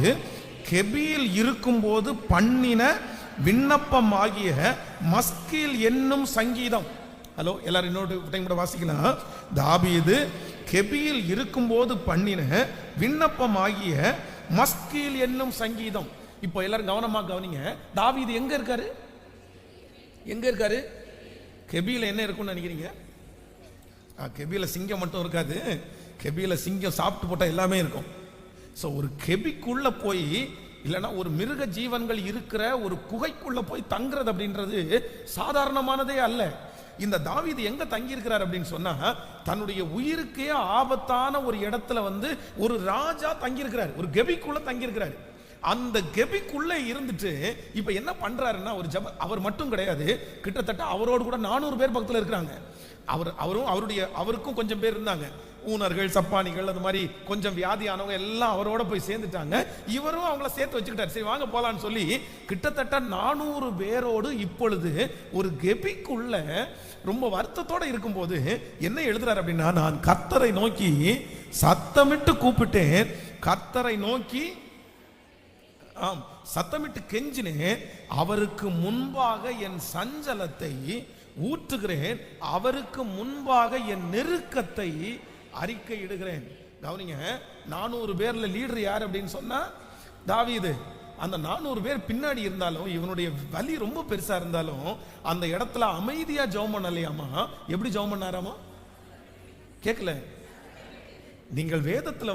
கெபியில் இருக்கும்போது பண்ணின விண்ணப்பம் ஆகிய மஸ்கீல் என்னும் சங்கீதம். ஹலோ, எல்லாரும் இன்னொரு டைம் கூட வாசிக்கலாம். தாவீது கெபியில் இருக்கும்போது பண்ணின விண்ணப்பம் ஆகிய மஸ்கீல் என்னும் சங்கீதம். இப்போ எல்லாரும் கவனமா கவனிங்க. தாவீது எங்க இருக்காரு? எங்க இருக்காரு? கெபியில என்ன இருக்கும்னு நினைக்கிறீங்க? கெபியில சிங்கம் மட்டும் இருக்காது. கெபியில சிங்கம் சாப்பிட்டு போட்டா எல்லாமே இருக்கும். ஸோ ஒரு கெபிக்குள்ள போய், இல்லைன்னா ஒரு மிருக ஜீவன்கள் இருக்கிற ஒரு குகைக்குள்ள போய் தங்குறது அப்படின்றது சாதாரணமானதே அல்ல. இந்த தாவீது எங்க தங்கி இருக்கிறார் அப்படின்னு சொன்னா, தன்னுடைய உயிருக்கே ஆபத்தான ஒரு இடத்துல ஒரு ராஜா தங்கி இருக்கிறார், ஒரு கெபிக்குள்ள தங்கி இருக்கிறார். அந்த கெபிக்குள்ள இருந்துட்டு இப்ப என்ன பண்றாருன்னா, ஒரு அவர் மட்டும் கிடையாது, கிட்டத்தட்ட அவரோடு கூட 400 பேர் பக்கத்துல இருக்கிறாங்க. அவருக்கும் கொஞ்சம் பேர் இருந்தாங்க, ஊனர்கள், சப்பானிகள், அது மாதிரி கொஞ்சம் வியாதியானவங்க எல்லாம் அவரோட போய் சேர்ந்துட்டாங்க. இவரும் அவங்கள சேர்த்து வச்சுக்கிட்டார். சரி வாங்க போலான்னு சொல்லி கிட்டத்தட்ட 400 பேரோடு இப்பொழுது ஒரு கெபிக்குள்ள ரொம்ப வருத்தத்தோட இருக்கும்போது என்ன எழுதுறாரு அப்படின்னா, நான் கர்த்தரை நோக்கி சத்தமிட்டு கூப்பிட்டேன், கர்த்தரை நோக்கி சத்தமிட்டு கெஞ்சினேன், அவருக்கு முன்பாக என் சஞ்சலத்தை ஊற்றுகிறேன், அவருக்கு முன்பாக என் நெருக்கத்தை அறிக்கையிடுகிறேன். கவனிங்க, 400 பேர்ல லீடர் யார் அப்படின்னு சொன்னா தாவீது. அந்த 400 பேர் பின்னாடி இருந்தாலும், இவனுடைய வலி ரொம்ப பெருசா இருந்தாலும் அந்த இடத்துல அமைதியா ஜெபம் பண்ணலையாமா? எப்படி ஜெபம் பண்ணாராமா? கேட்கல? நீங்கள் வேதத்துல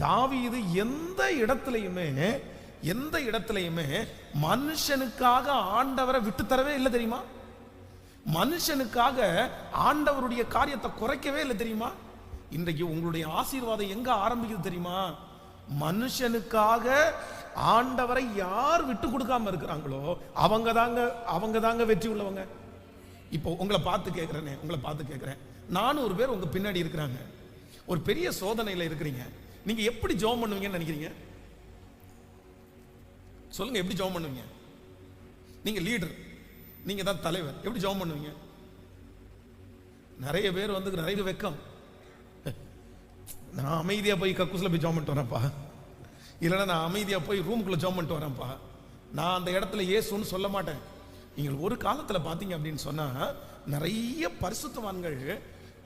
தாவீது எந்த இடத்துலயுமே மனுஷனுக்காக ஆண்டவரை விட்டு தரவே இல்லை தெரியுமா? மனுஷனுக்காக ஆண்டவருடைய காரியத்தை குறைக்கவே இல்லை தெரியுமா? இன்றைக்கு உங்களுடைய ஆசீர்வாதம் எங்க ஆரம்பிக்குது தெரியுமா? மனுஷனுக்காக ஆண்டவரை யார் விட்டு கொடுக்காம இருக்கிறாங்களோ அவங்க தாங்க வெற்றி உள்ளவங்க. இப்போ உங்களை பார்த்து கேட்கிறேன், 400 பேர் உங்க பின்னாடி இருக்கிறாங்க, ஒரு பெரிய சோதனையில இருக்கிறீங்க. நீங்க எப்படி ஜெபம் பண்ணுவீங்கன்னு நினைக்கிறீங்க? சொல்லுங்க, எப்படி ஜெபம் பண்ணுவீங்க? நீங்க லீடர், நீங்க தான் தலைவர், எப்படி ஜெபம் பண்ணுவீங்க? நிறைய பேர் நிறைய வெக்கம், நான் அமைதியா போய் கக்கூஸ்ல போய் ஜெபம் பண்ணிட்டு வரேன்ப்பா, இல்லைன்னா நான் அமைதியா போய் ரூமுக்குள்ள ஜெபம் பண்ணிட்டு வரேன்ப்பா, நான் அந்த இடத்துல இயேசுன்னு சொல்ல மாட்டேன். நீங்கள் ஒரு காலத்துல பாத்தீங்க அப்படின்னு சொன்னா, நிறைய பரிசுத்தவான்கள்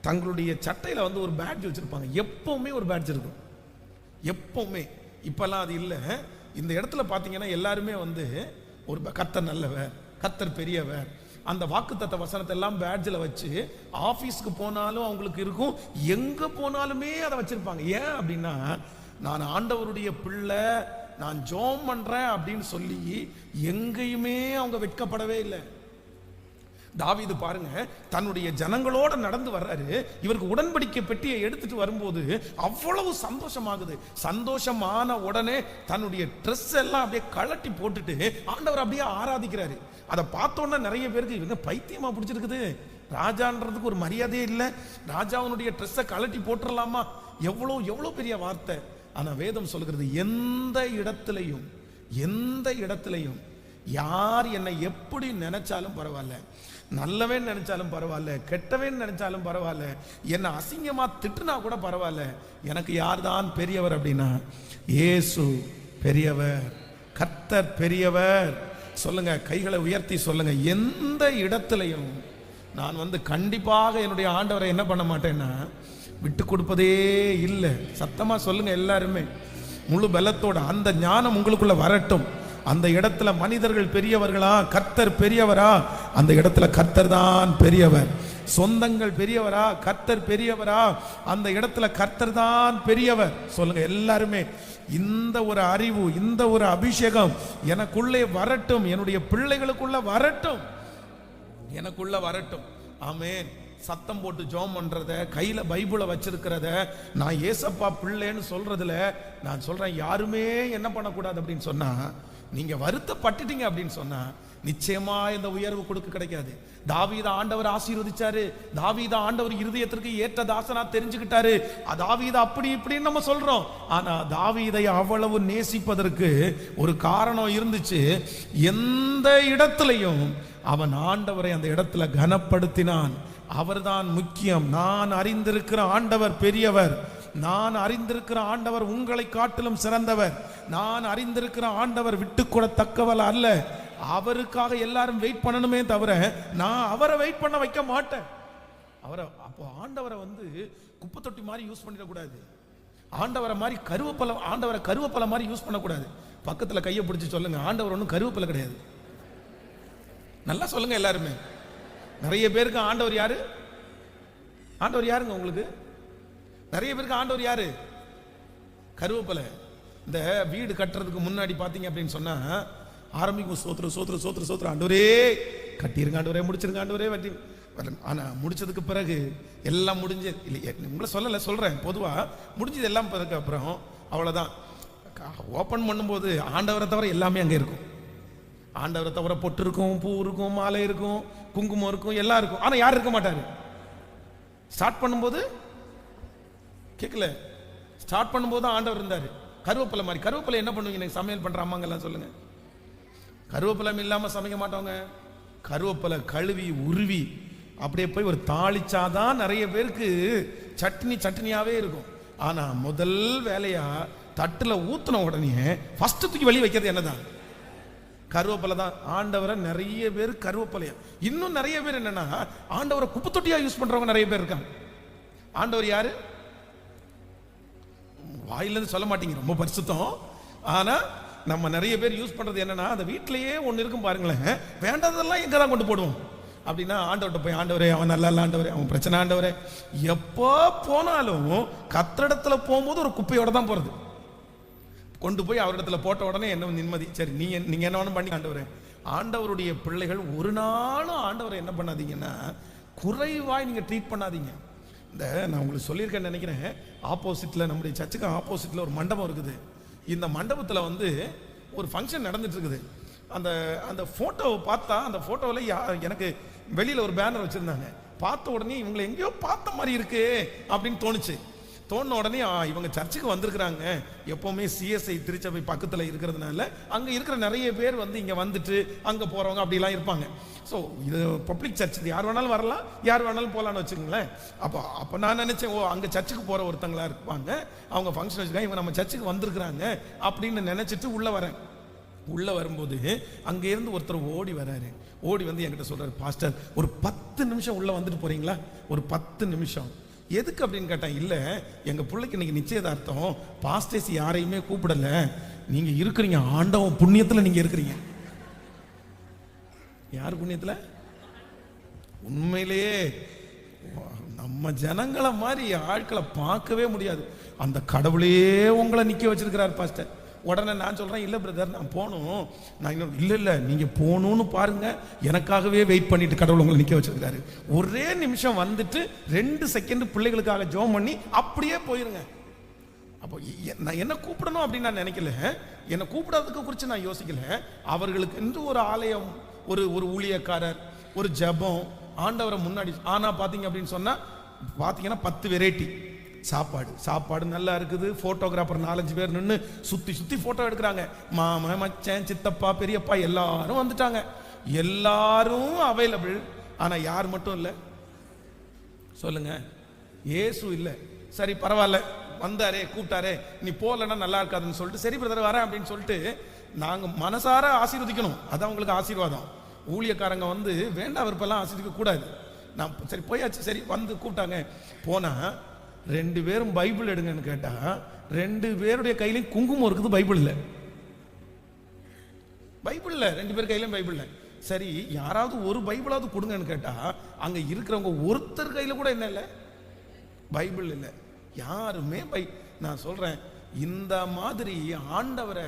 தங்களுடைய சட்டையில ஒரு பேட்ஜ் வச்சிருப்பாங்க. எப்பவுமே ஒரு பேட்ஜ் இருக்கும், எப்பவுமே. இப்பெல்லாம் அது இல்லை. இந்த இடத்துல பாத்தீங்கன்னா எல்லாருமே ஒரு கர்த்தர் நல்லவர், கர்த்தர் பெரியவர், அந்த வாக்குத்தத்த வசனத்தை எல்லாம் பேட்ஜில் வச்சு ஆபீஸ்க்கு போனாலும் அவங்களுக்கு இருக்கும், எங்க போனாலுமே அதை வச்சிருப்பாங்க. ஏன் அப்படின்னா, நான் ஆண்டவருடைய பிள்ளை, நான் ஜெபம் பண்றேன் அப்படின்னு சொல்லி எங்கேயுமே அவங்க வெட்கப்படவே இல்லை. தாவீது பாருங்க, தன்னுடைய ஜனங்களோட நடந்து வர்றாரு. இவருக்கு உடன்படிக்கை பெட்டியை எடுத்துட்டு வரும்போது அவ்வளவு சந்தோஷமாகுது. சந்தோஷமான உடனே தன்னுடைய ட்ரெஸ் எல்லாம் அப்படியே கழட்டி போட்டுட்டு ஆண்டவர் அப்படியே ஆராதிக்கிறாரு. அதை பார்த்தோன்னா நிறைய பேருக்கு இவங்க பைத்தியமா பிடிச்சிருக்குது, ராஜான்றதுக்கு ஒரு மரியாதையே இல்லை, ராஜாவுடைய ட்ரெஸ்ஸை கழட்டி போட்டுடலாமா? எவ்வளவு பெரிய வார்த்தை. ஆனா வேதம் சொல்கிறது, எந்த இடத்திலையும் யார் என்னை எப்படி நினைச்சாலும் பரவாயில்ல, நல்லவன் நினைச்சாலும் பரவாயில்ல, கெட்டவன் நினைச்சாலும் பரவாயில்ல, என்னை அசிங்கமா திட்டுனா கூட பரவாயில்ல, எனக்கு யார் தான் பெரியவர் அப்படின்னா இயேசு பெரியவர், கர்த்தர் பெரியவர். சொல்லுங்க, கைகளை உயர்த்தி சொல்லுங்க, எந்த இடத்திலையும் நான் கண்டிப்பாக என்னுடைய ஆண்டவரை என்ன பண்ண மாட்டேன்னா விட்டு கொடுப்பதே இல்லை. சத்தமா சொல்லுங்க எல்லாருமே, முழு பலத்தோட. அந்த ஞானம் உங்களுக்குள்ள வரட்டும். அந்த இடத்துல மனிதர்கள் பெரியவர்களா, கர்த்தர் பெரியவரா? அந்த இடத்துல கர்த்தர் தான் பெரியவர். சொந்தங்கள் பெரியவரா, கர்த்தர் பெரியவரா? அந்த இடத்துல கர்த்தர் தான் பெரியவர். சொல்லுங்க எல்லாருமே, இந்த ஒரு அறிவு, இந்த ஒரு அபிஷேகம் எனக்குள்ளே வரட்டும், என்னுடைய பிள்ளைகளுக்குள்ள வரட்டும், எனக்குள்ள வரட்டும். ஆமென். சத்தம் போட்டு ஜெபம் பண்றத, கையில பைபிளை வச்சிருக்கிறத, நான் ஏசப்பா பிள்ளைன்னு சொல்றதுல நான் சொல்றேன், யாருமே என்ன பண்ணக்கூடாது அப்படின்னு சொன்னா, நீங்க வருத்தப்பட்டுட்டீங்க அப்படின்னு சொன்னா நிச்சயமா இந்த உயர்வு கொடுக்க கிடைக்காது. தாவீத ஆண்டவர் ஆசீர்வதிச்சாரு, தாவீத ஆண்டவர் இருதயத்திற்கு ஏற்ற தாசனா தெரிஞ்சுக்கிட்டாரு. தாவீத அப்படி இப்படின்னு நம்ம சொல்றோம், ஆனா தாவீதை அவ்வளவு நேசிப்பதற்கு ஒரு காரணம் இருந்துச்சு. எந்த இடத்திலையும் அவன் ஆண்டவரை அந்த இடத்துல கனப்படுத்தினான். அவர்தான் முக்கியம். நான் அறிந்திருக்கிற ஆண்டவர் பெரியவர், நான் அறிந்திருக்கிற ஆண்டவர் உங்களை காட்டிலும் சிறந்தவர், நான் அறிந்திருக்கிற ஆண்டவர் விட்டுக்கொடத்தக்கவள் அல்ல. அவருக்காக எல்லாரும் வெயிட் பண்ணணுமே தவிர நான் அவரை வெயிட் பண்ண வைக்க மாட்டேன். அவரை அப்போ ஆண்டவரை குப்பை தொட்டி மாதிரி யூஸ் பண்ணிடக்கூடாது. ஆண்டவரை மாதிரி ஆண்டவரை கருவேப்பலை மாதிரி யூஸ் பண்ணக்கூடாது. பக்கத்தில் கையை பிடிச்சி சொல்லுங்க, ஆண்டவர் ஒன்றும் கருவேப்பலை கிடையாது. நல்லா சொல்லுங்க எல்லாருமே. நிறைய பேருக்கு ஆண்டவர் யாரு? ஆண்டவர் யாருங்க உங்களுக்கு? நிறைய பேருக்கு ஆண்டவர் யாரு? கருவேப்பலை. இந்த வீடு கட்டுறதுக்கு முன்னாடி பார்த்தீங்க அப்படின்னு சொன்னா ஆரம்பிக்கும் சோத்திர சோத்திர சோத்திர சோத்திர, ஆண்டவரே கட்டிருங்க, ஆண்டவரே முடிச்சிருங்க, ஆண்டவரே வட்டி. ஆனா முடிச்சதுக்கு பிறகு எல்லாம் முடிஞ்சு இல்லை, உங்களை சொல்லலை, சொல்றேன் பொதுவா முடிஞ்சது எல்லாம் பிறகு அப்புறம் அவ்வளவுதான். ஓப்பன் பண்ணும்போது ஆண்டவரை தவிர எல்லாமே அங்கே இருக்கும். ஆண்டவரை தவிர பொட்டு இருக்கும், பூ இருக்கும், மாலை இருக்கும், குங்குமம் இருக்கும், எல்லாம் இருக்கும். ஆனா யாரும் இருக்க மாட்டாரு. ஸ்டார்ட் பண்ணும்போது கேட்கல, ஸ்டார்ட் பண்ணும்போது ஆண்டவர் இருந்தாரு. கருவேப்பிலை மாதிரி. கருவேப்பிலை என்ன பண்ணுவீங்க எனக்கு சமையல் பண்ற அம்மாங்கெல்லாம் சொல்லுங்க. கருவேப்பிலை இல்லாம சமைக்க மாட்டோங்க. கருவேப்பிலை கழுவி உருவி அப்படியே போய் ஒரு தாளிச்சாதான் நிறைய பேருக்கு சட்னியாவே இருக்கும். ஆனா முதல் வேலையா தட்டுல ஊத்துன உடனே ஃபர்ஸ்ட் தூக்கி வெளியே வைக்கிறது என்னதான்? கருவேப்பிலை தான். ஆண்டவரை நிறைய பேர் கருவேப்பிலையா, இன்னும் நிறைய பேர் என்னன்னா ஆண்டவரை குப்பை தொட்டியா யூஸ் பண்றவங்க நிறைய பேர் இருக்காங்க. ஆண்டவர் யாரு? வாயிலிருந்து சொல்ல மாட்டீங்க, ரொம்ப பரிசுத்தம். ஆனா நம்ம நிறைய பேர் யூஸ் பண்றது என்னன்னா, அந்த வீட்டிலேயே ஒன்று இருக்கும் பாருங்களேன், வேண்டாததெல்லாம் எங்க தான் கொண்டு போடுவோம் அப்படின்னா, ஆண்டவர்கிட்ட போய் ஆண்டவரே அவன் நல்லா இல்லை, ஆண்டவரே அவன் பிரச்சனை, ஆண்டவரே. எப்போ போனாலும் கத்திரிடத்துல போகும்போது ஒரு குப்பையோட தான் போறது. கொண்டு போய் அவரிடத்துல போட்ட உடனே என்ன நிம்மதி. சரி நீங்க என்ன வேணும் பண்ணி. ஆண்டவரே, ஆண்டவருடைய பிள்ளைகள் ஒரு நாளும் ஆண்டவரை என்ன பண்ணாதீங்கன்னா குறைவாய் நீங்க ட்ரீட் பண்ணாதீங்க. இந்த நான் உங்களுக்கு சொல்லியிருக்கேன்னு நினைக்கிறேன், ஆப்போசிட்ல நம்முடைய சர்ச்சுக்கு ஆப்போசிட்ல ஒரு மண்டபம் இருக்குது. இந்த மண்டபத்தில் ஒரு ஃபங்க்ஷன் நடந்துட்டு இருக்குது. அந்த அந்த ஃபோட்டோவை பார்த்தா, அந்த ஃபோட்டோவில் எனக்கு வெளியில் ஒரு பேனர் வச்சுருந்தாங்க. பார்த்த உடனே இவங்களை எங்கேயோ பார்த்த மாதிரி இருக்கு அப்படின்னு தோணுன உடனே இவங்க சர்ச்சுக்கு வந்திருக்கிறாங்க. எப்போவுமே சிஎஸ்ஐ திருச்சபை பக்கத்தில் இருக்கிறதுனால அங்கே இருக்கிற நிறைய பேர் இங்கே வந்துட்டு அங்கே போகிறவங்க அப்படிலாம் இருப்பாங்க. ஸோ இது பப்ளிக் சர்ச், யார் வேணாலும் வரலாம், யார் வேணாலும் போகலான்னு வச்சுக்கோங்களேன். அப்போ நான் நினச்சேன், அங்கே சர்ச்சுக்கு போகிற ஒருத்தங்களா இருப்பாங்க, அவங்க ஃபங்க்ஷன் வச்சுக்காங்க, இவங்க நம்ம சர்ச்சுக்கு வந்திருக்கிறாங்க அப்படின்னு நினச்சிட்டு உள்ளே வரேன். உள்ளே வரும்போது அங்கே இருந்து ஒருத்தர் ஓடி வராரு. ஓடி என்கிட்ட சொல்கிறார், பாஸ்டர் ஒரு 10 நிமிஷம் உள்ளே வந்துட்டு போகிறீங்களா? ஒரு 10 நிமிஷம். எதுக்கு அப்படின்னு கேட்டேன். இல்லை, எங்கள் பிள்ளைக்கு இன்னைக்கு நிச்சயதார்த்தம், பாஸ்டர்ஸ் யாரையுமே கூப்பிடல, நீங்கள் இருக்கிறீங்க, ஆண்டவன் புண்ணியத்தில் நீங்கள் இருக்கிறீங்க. யார் புண்ணியத்தில்? உண்மையிலேயே நம்ம ஜனங்களை மாதிரி ஆட்களை பார்க்கவே முடியாது. அந்த கடவுளே உங்களை நிற்க வச்சிருக்கிறார் பாஸ்டர். உடனே நான் சொல்றேன், இல்லை பிரதர் நான் போகணும். நான் இன்னும் இல்லை நீங்கள் போகணும்னு பாருங்க, எனக்காகவே வெயிட் பண்ணிட்டு கடவுள் உங்களை நிற்க வச்சிருக்காரு. ஒரே நிமிஷம் வந்துட்டு 2 செகண்ட் பிள்ளைகளுக்காக ஜெபம் பண்ணி அப்படியே போயிருங்க. அப்போ நான் என்ன கூப்பிடணும் அப்படின்னு நான் நினைக்கல, என்னை கூப்பிடாததுக்கு குறித்து நான் யோசிக்கல. அவர்களுக்கு என்று ஒரு ஆலயம், ஒரு ஊழியக்காரர், ஒரு ஜெபம், ஆண்டவரை முன்னாடி. ஆனால் பார்த்தீங்க அப்படின்னு சொன்னால் பார்த்தீங்கன்னா 10 வெரைட்டி சாப்பாடு நல்லா இருக்குது. போட்டோகிராஃபர் 4-5 பேர் நின்று சுற்றி ஃபோட்டோ எடுக்கிறாங்க. மாமன், மச்சன், சித்தப்பா, பெரியப்பா எல்லாரும் வந்துட்டாங்க. எல்லாரும் அவைலபிள். ஆனால் யார் மட்டும் இல்லை சொல்லுங்க? இயேசு இல்லை. சரி பரவாயில்ல, வந்தாரே கூப்பிட்டாரே, நீ போகலன்னா நல்லா இருக்காதுன்னு சொல்லிட்டு, சரி பிரதர் வரேன் அப்படின்னு சொல்லிட்டு நாங்கள் மனசார ஆசீர்வதிக்கணும். அதான் உங்களுக்கு ஆசீர்வாதம். ஊழியக்காரங்க வேண்டாம் விருப்பெல்லாம் ஆசீர்வதிக்க கூடாது. நான் சரி போயாச்சு. சரி கூப்பிட்டாங்க. போனால் 2 பேரும் பைபிள் எடுங்கன்னு கேட்டா 2 பேருடைய கையிலையும் குங்குமம் இருக்குது, பைபிள் இல்லை. 2 பேர் கையிலையும் பைபிள் இல்லை. சரி, யாராவது ஒரு பைபிளாவது கொடுங்கன்னு கேட்டா அங்க இருக்கிறவங்க ஒருத்தர் கையில கூட என்ன இல்லை, பைபிள் இல்லை. யாருமே நான் சொல்றேன், இந்த மாதிரி ஆண்டவரை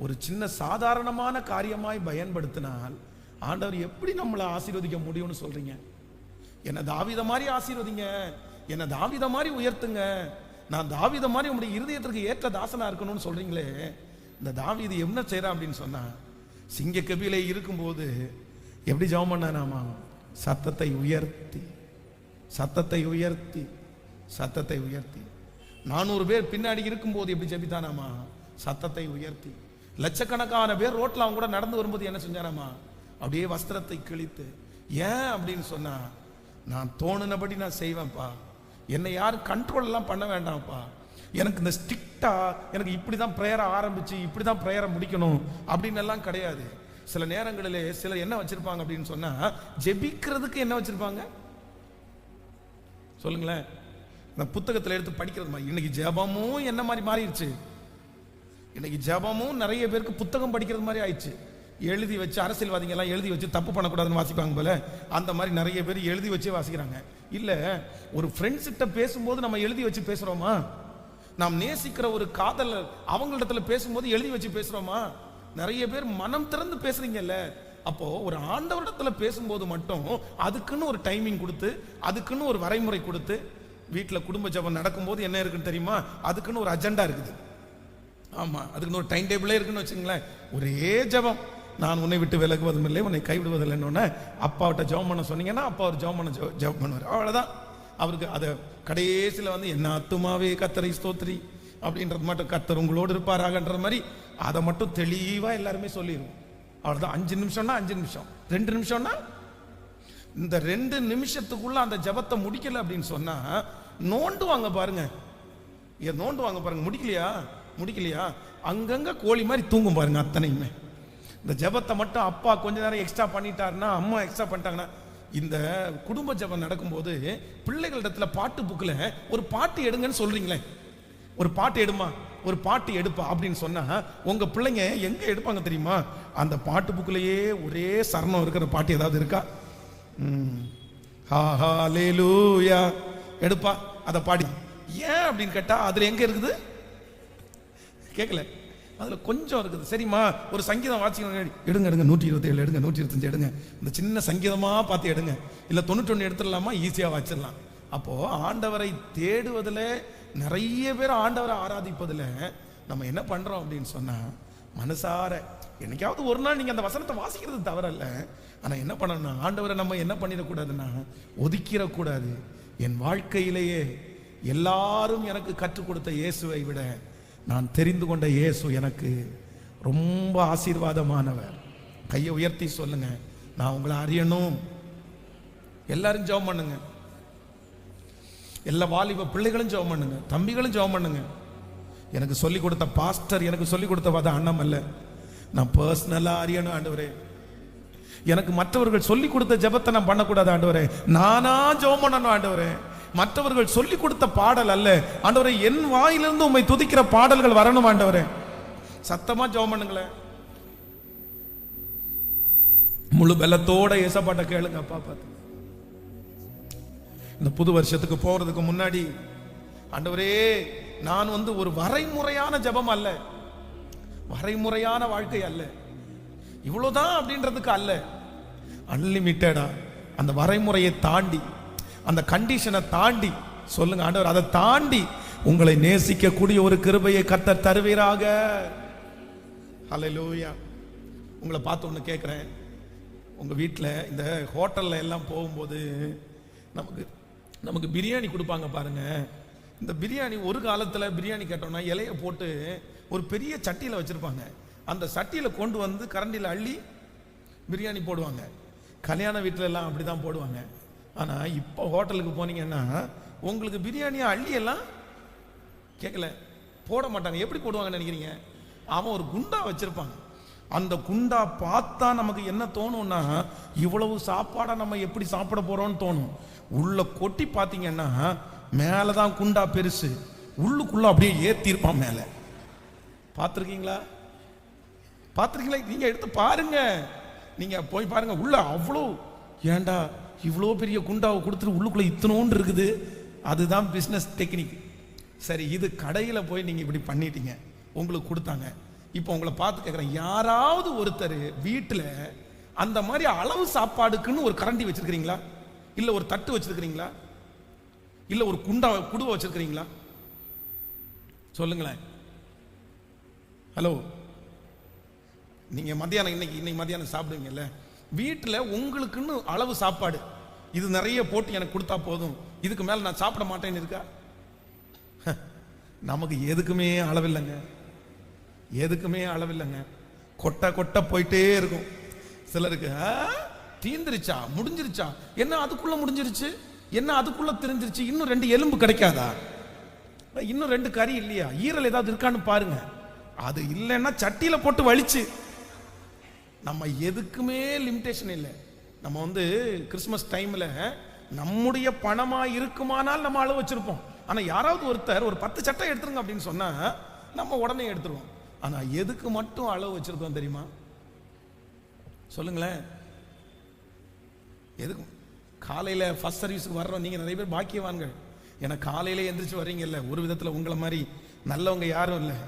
ஒரு சின்ன சாதாரணமான காரியமாய் பயன்படுத்தினால் ஆண்டவர் எப்படி நம்மளை ஆசீர்வதிக்க முடியும்னு சொல்றீங்க? என்ன தாவீத மாதிரி ஆசீர்வதிங்க, என்ன தாவீத மாதிரி உயர்த்துங்க, நான் தாவீத மாதிரி உங்களுடைய இருதயத்திற்கு ஏற்ற தாசனா இருக்கணும்னு சொல்றீங்களே. இந்த தாவீது என்ன செய்யறான் அப்படின்னு சொன்னா, சிங்க கபிலே இருக்கும்போது எப்படி ஜெபம் பண்ணானாமா? சத்தத்தை உயர்த்தி சத்தத்தை உயர்த்தி சத்தத்தை உயர்த்தி. 400 பேர் பின்னாடி இருக்கும்போது எப்படி ஜெபித்தானாமா? சத்தத்தை உயர்த்தி. லட்சக்கணக்கான பேர் ரோட்ல அவங்க கூட நடந்து வரும்போது என்ன செஞ்சானாமா? அப்படியே வஸ்திரத்தை கிழித்து. ஏன் அப்படின்னு சொன்னா, நான் தோணுனபடி நான் செய்வேன்ப்பா, என்னை யாரும் கண்ட்ரோல் எல்லாம் பண்ண வேண்டாம்ப்பா, எனக்கு இந்த ஸ்ட்ரிக்டா எனக்கு இப்படிதான் பிரேயரை ஆரம்பிச்சு இப்படிதான் பிரேயரை முடிக்கணும் அப்படின்னு எல்லாம் கிடையாது. சில நேரங்களிலே சிலர் என்ன வச்சிருப்பாங்க அப்படின்னு சொன்னா, ஜெபிக்கிறதுக்கு என்ன வச்சிருப்பாங்க சொல்லுங்களேன்? இந்த புத்தகத்தில் எடுத்து படிக்கிறது மாதிரி. இன்னைக்கு ஜெபமும் என்ன மாதிரி மாறிடுச்சு? இன்னைக்கு ஜெபமும் நிறைய பேருக்கு புத்தகம் படிக்கிறது மாதிரி ஆயிடுச்சு. எழுதி வச்சு, அரசியல்வாதிகள் எல்லாம் எழுதி வச்சு தப்பு பண்ணக்கூடாதுன்னு வாசிப்பாங்க போல, அந்த மாதிரி நிறைய பேர் எழுதி வச்சே வாசிக்கிறாங்க. இல்ல, ஒரு ஃப்ரெண்ட்ஸ் கிட்ட பேசும்போது நம்ம எழுதி வச்சு பேசுறோமா? நாம் நேசிக்கிற ஒரு காதலர் அவங்களிடத்துல பேசும்போது எழுதி வச்சு பேசுறோமா? நிறைய பேர் மனம் திறந்து பேசுறீங்கல்ல. அப்போ ஒரு ஆண்டவரிடத்துல பேசும்போது மட்டும் அதுக்குன்னு ஒரு டைமிங் கொடுத்து, அதுக்குன்னு ஒரு வரைமுறை கொடுத்து, வீட்டில் குடும்ப ஜெபம் நடக்கும்போது என்ன இருக்குன்னு தெரியுமா? அதுக்குன்னு ஒரு அஜெண்டா இருக்குது. ஆமா, அதுக்குன்னு ஒரு டைம் டேபிளே இருக்குன்னு வச்சுங்களேன். ஒரே ஜெபம், நான் உன்னை விட்டு விலகுவதும் இல்லை உன்னை கைவிடுவதில்லைன்னு அப்பாவிட்ட ஜெபம் பண்ண சொன்னீங்கன்னா அப்பா அவர் ஜெபம் பண்ணுவார். அவ்வளவுதான். அவருக்கு அதை கடைசியில் வந்து என்ன ஆத்துமாவே கர்த்தரை ஸ்தோத்திரி அப்படின்றது மட்டும், கர்த்தர் உங்களோடு இருப்பாராகன்ற மாதிரி அதை மட்டும் தெளிவா எல்லாருமே சொல்லிடுவோம். அவ்வளவுதான். 5 நிமிஷம்னா 5 நிமிஷம், 2 நிமிஷம்னா இந்த 2 நிமிஷத்துக்குள்ள அந்த ஜெபத்தை முடிக்கல அப்படின்னு சொன்னா நோண்டுவாங்க பாருங்க. நோண்டுவாங்க பாருங்க. முடிக்கலையா அங்கங்க கோழி மாதிரி தூங்கும் பாருங்க. அத்தனையுமே இந்த ஜெபத்தை மட்டும் அப்பா கொஞ்ச நேரம் எக்ஸ்ட்ரா பண்ணிட்டாருன்னா, அம்மா எக்ஸ்ட்ரா பண்ணிட்டாங்கன்னா, இந்த குடும்ப ஜெபம் நடக்கும்போது பிள்ளைகளிடத்துல பாட்டு புக்கில் ஒரு பாட்டு எடுங்கன்னு சொல்றீங்களே, ஒரு பாட்டு எடுமா, ஒரு பாட்டு எடுப்பா அப்படின்னு சொன்னா உங்க பிள்ளைங்க எங்க எடுப்பாங்க தெரியுமா? அந்த பாட்டு புக்கிலேயே ஒரே சரணம் இருக்கிற பாட்டு ஏதாவது இருக்கா? ஹalleluya எடுப்பா, அதை பாடி. ஏன் அப்படின்னு கேட்டா அதுல எங்க இருக்குது? கேட்கல, அதுல கொஞ்சம் இருக்குது. சரிம்மா, ஒரு சங்கீதம் வாசிக்கணும், எடுங்க 127 எடுங்க, 125 எடுங்க, இந்த சின்ன சங்கீதமா பார்த்து எடுங்க, இல்ல 91 எடுத்துடலாமா, ஈஸியா வச்சிடலாம். அப்போ ஆண்டவரை தேடுவதில், நிறைய பேர் ஆண்டவரை ஆராதிப்பதில் நம்ம என்ன பண்றோம் அப்படின்னு சொன்னா, மனசார என்னைக்காவது ஒரு நாள் நீங்க அந்த வசனத்தை வாசிக்கிறது தவறல்ல. ஆனா என்ன பண்ணணும்னா, ஆண்டவரை நம்ம என்ன பண்ணிடக்கூடாதுன்னா ஒதுக்கிடக்கூடாது. என் வாழ்க்கையிலேயே எல்லாரும் எனக்கு கற்றுக் கொடுத்த இயேசுவை விட நான் தெரிந்து கொண்ட இயேசு எனக்கு ரொம்ப ஆசீர்வாதமானவர். கையை உயர்த்தி சொல்லுங்க, நான் உங்களை அறியணும். எல்லாரும் ஜெபம் பண்ணுங்க. எல்லா வாலிப பிள்ளைகளும் ஜெபம் பண்ணுங்க, தம்பிகளும் ஜெபம் பண்ணுங்க. எனக்கு சொல்லிக் கொடுத்த பாஸ்டர், எனக்கு சொல்லிக் கொடுத்த அண்ணம் அல்ல, நான் பர்சனலா அறியணும் ஆண்டவரே. எனக்கு மற்றவர்கள் சொல்லிக் கொடுத்த ஜெபத்தை நான் பண்ணக்கூடாது ஆண்டவரே, நானா ஜெபம் பண்ணணும் ஆண்டவரே. மற்றவர்கள் சொல்லிக் கொடுத்த பாடல் அல்ல ஆண்டவரே, என் வாயிலிருந்து உம்மை துதிக்கிற பாடல்கள் வரணும் ஆண்டவரே. சத்தமா ஜெபம் பண்ணுங்களேன். முழு பலத்தோட ஏசப்பாட்ட கேளுங்க. அப்பா பார்த்து இந்த புது வருஷத்துக்கு போறதுக்கு முன்னாடி, ஆண்டவரே நான் ஒரு வரைமுறையான ஜெபம் அல்ல, வரைமுறையான வாழ்க்கை அல்ல, இவ்வளவுதான் அப்படின்றதுக்கு அல்ல, அன்லிமிட்டடா அந்த வரைமுறையை தாண்டி, அந்த கண்டிஷனை தாண்டி சொல்லுங்க ஆண்டவர், அதை தாண்டி உங்களை நேசிக்கக்கூடிய ஒரு கிருபையை கர்த்தர் தருவீராக. ஹல்லேலூயா. உங்களை பார்த்து ஒன்று கேட்குறேன். உங்க வீட்டில் இந்த ஹோட்டல்ல எல்லாம் போகும்போது நமக்கு பிரியாணி கொடுப்பாங்க பாருங்க. இந்த பிரியாணி ஒரு காலத்தில் பிரியாணி கேட்டோம்னா இலையை போட்டு ஒரு பெரிய சட்டியில் வச்சிருப்பாங்க. அந்த சட்டியில் கொண்டு வந்து கரண்டியில் அள்ளி பிரியாணி போடுவாங்க. கல்யாண வீட்டில எல்லாம் அப்படிதான் போடுவாங்க. ஆனா இப்போ ஹோட்டலுக்கு போனீங்கன்னா உங்களுக்கு பிரியாணியை அள்ளி எல்லாம் கேட்கல போட மாட்டாங்க. எப்படி போடுவாங்கன்னு நினைக்கிறீங்க? அவன் ஒரு குண்டா வச்சிருப்பாங்க. அந்த குண்டா பார்த்தா நமக்கு என்ன தோணும்னா, இவ்வளவு சாப்பாடை நம்ம எப்படி சாப்பிட போறோம்னு தோணும். உள்ள கொட்டி பார்த்தீங்கன்னா மேலதான் குண்டா பெருசு, உள்ளுக்குள்ள அப்படியே ஏத்திருப்பான் மேல. பார்த்துருக்கீங்களா? நீங்க எடுத்து பாருங்க. நீங்க போய் பாருங்க, உள்ள அவ்வளோ, ஏண்டா இவ்வளோ பெரிய குண்டாவை கொடுத்துட்டு உள்ளுக்குள்ள இத்தனோண்டு இருக்குது. அதுதான் பிஸ்னஸ் டெக்னிக். சரி, இது கடையில் போய் நீங்க இப்படி பண்ணிட்டீங்க, உங்களுக்கு கொடுத்தாங்க. இப்போ உங்களை பார்த்து கேட்குறேன், யாராவது ஒருத்தர் வீட்டில் அந்த மாதிரி அளவு சாப்பாடுக்குன்னு ஒரு கரண்டி வச்சிருக்கிறீங்களா? இல்லை ஒரு தட்டு வச்சிருக்கிறீங்களா? இல்லை ஒரு குடுவை வச்சிருக்கிறீங்களா? சொல்லுங்களேன். ஹலோ, நீங்க மத்தியானம் இன்னைக்கு மத்தியானம் சாப்பிடுவீங்கல்ல, வீட்டில் உங்களுக்குன்னு அளவு சாப்பாடு, இது நிறைய போட்டு எனக்கு கொடுத்தா போதும், இதுக்கு மேல நான் சாப்பிட மாட்டேன்னு இருக்கா? நமக்கு எதுக்குமே அளவில்லைங்க, எதுக்குமே அளவில்லைங்க. கொட்டை போயிட்டே இருக்கும். சிலருக்கு தீந்துருச்சா, முடிஞ்சிருச்சா, என்ன அதுக்குள்ள முடிஞ்சிருச்சு, என்ன அதுக்குள்ள தெரிஞ்சிருச்சு, இன்னும் 2 எலும்பு கிடைக்காதா, இன்னும் 2 கறி இல்லையா, ஈரல் ஏதாவது இருக்கான்னு பாருங்க. அது இல்லைன்னா சட்டியில போட்டு வலிச்சு. நம்ம எதுக்குமே லிமிடேஷன் இல்லை. நம்ம கிறிஸ்மஸ் டைம்ல நம்முடைய பணமா இருக்குமானால் நம்ம அளவு வச்சிருப்போம். ஆனா யாராவது ஒருத்தர் ஒரு 10 சட்டை எடுத்துருங்க அப்படின்னு சொன்னா நம்ம உடனே எடுத்துருவோம். ஆனா எதுக்கு மட்டும் அளவு வச்சிருக்கோம் தெரியுமா? சொல்லுங்களேன். எதுக்கு? காலையில ஃபர்ஸ்ட் சர்வீஸுக்கு வர்றோம். நீங்க நிறைய பேர் பாக்கியவான்கள். ஏன்னா காலையில எந்திரிச்சு வர்றீங்கல்ல. ஒரு விதத்துல உங்களை மாதிரி நல்லவங்க யாரும் இல்லை.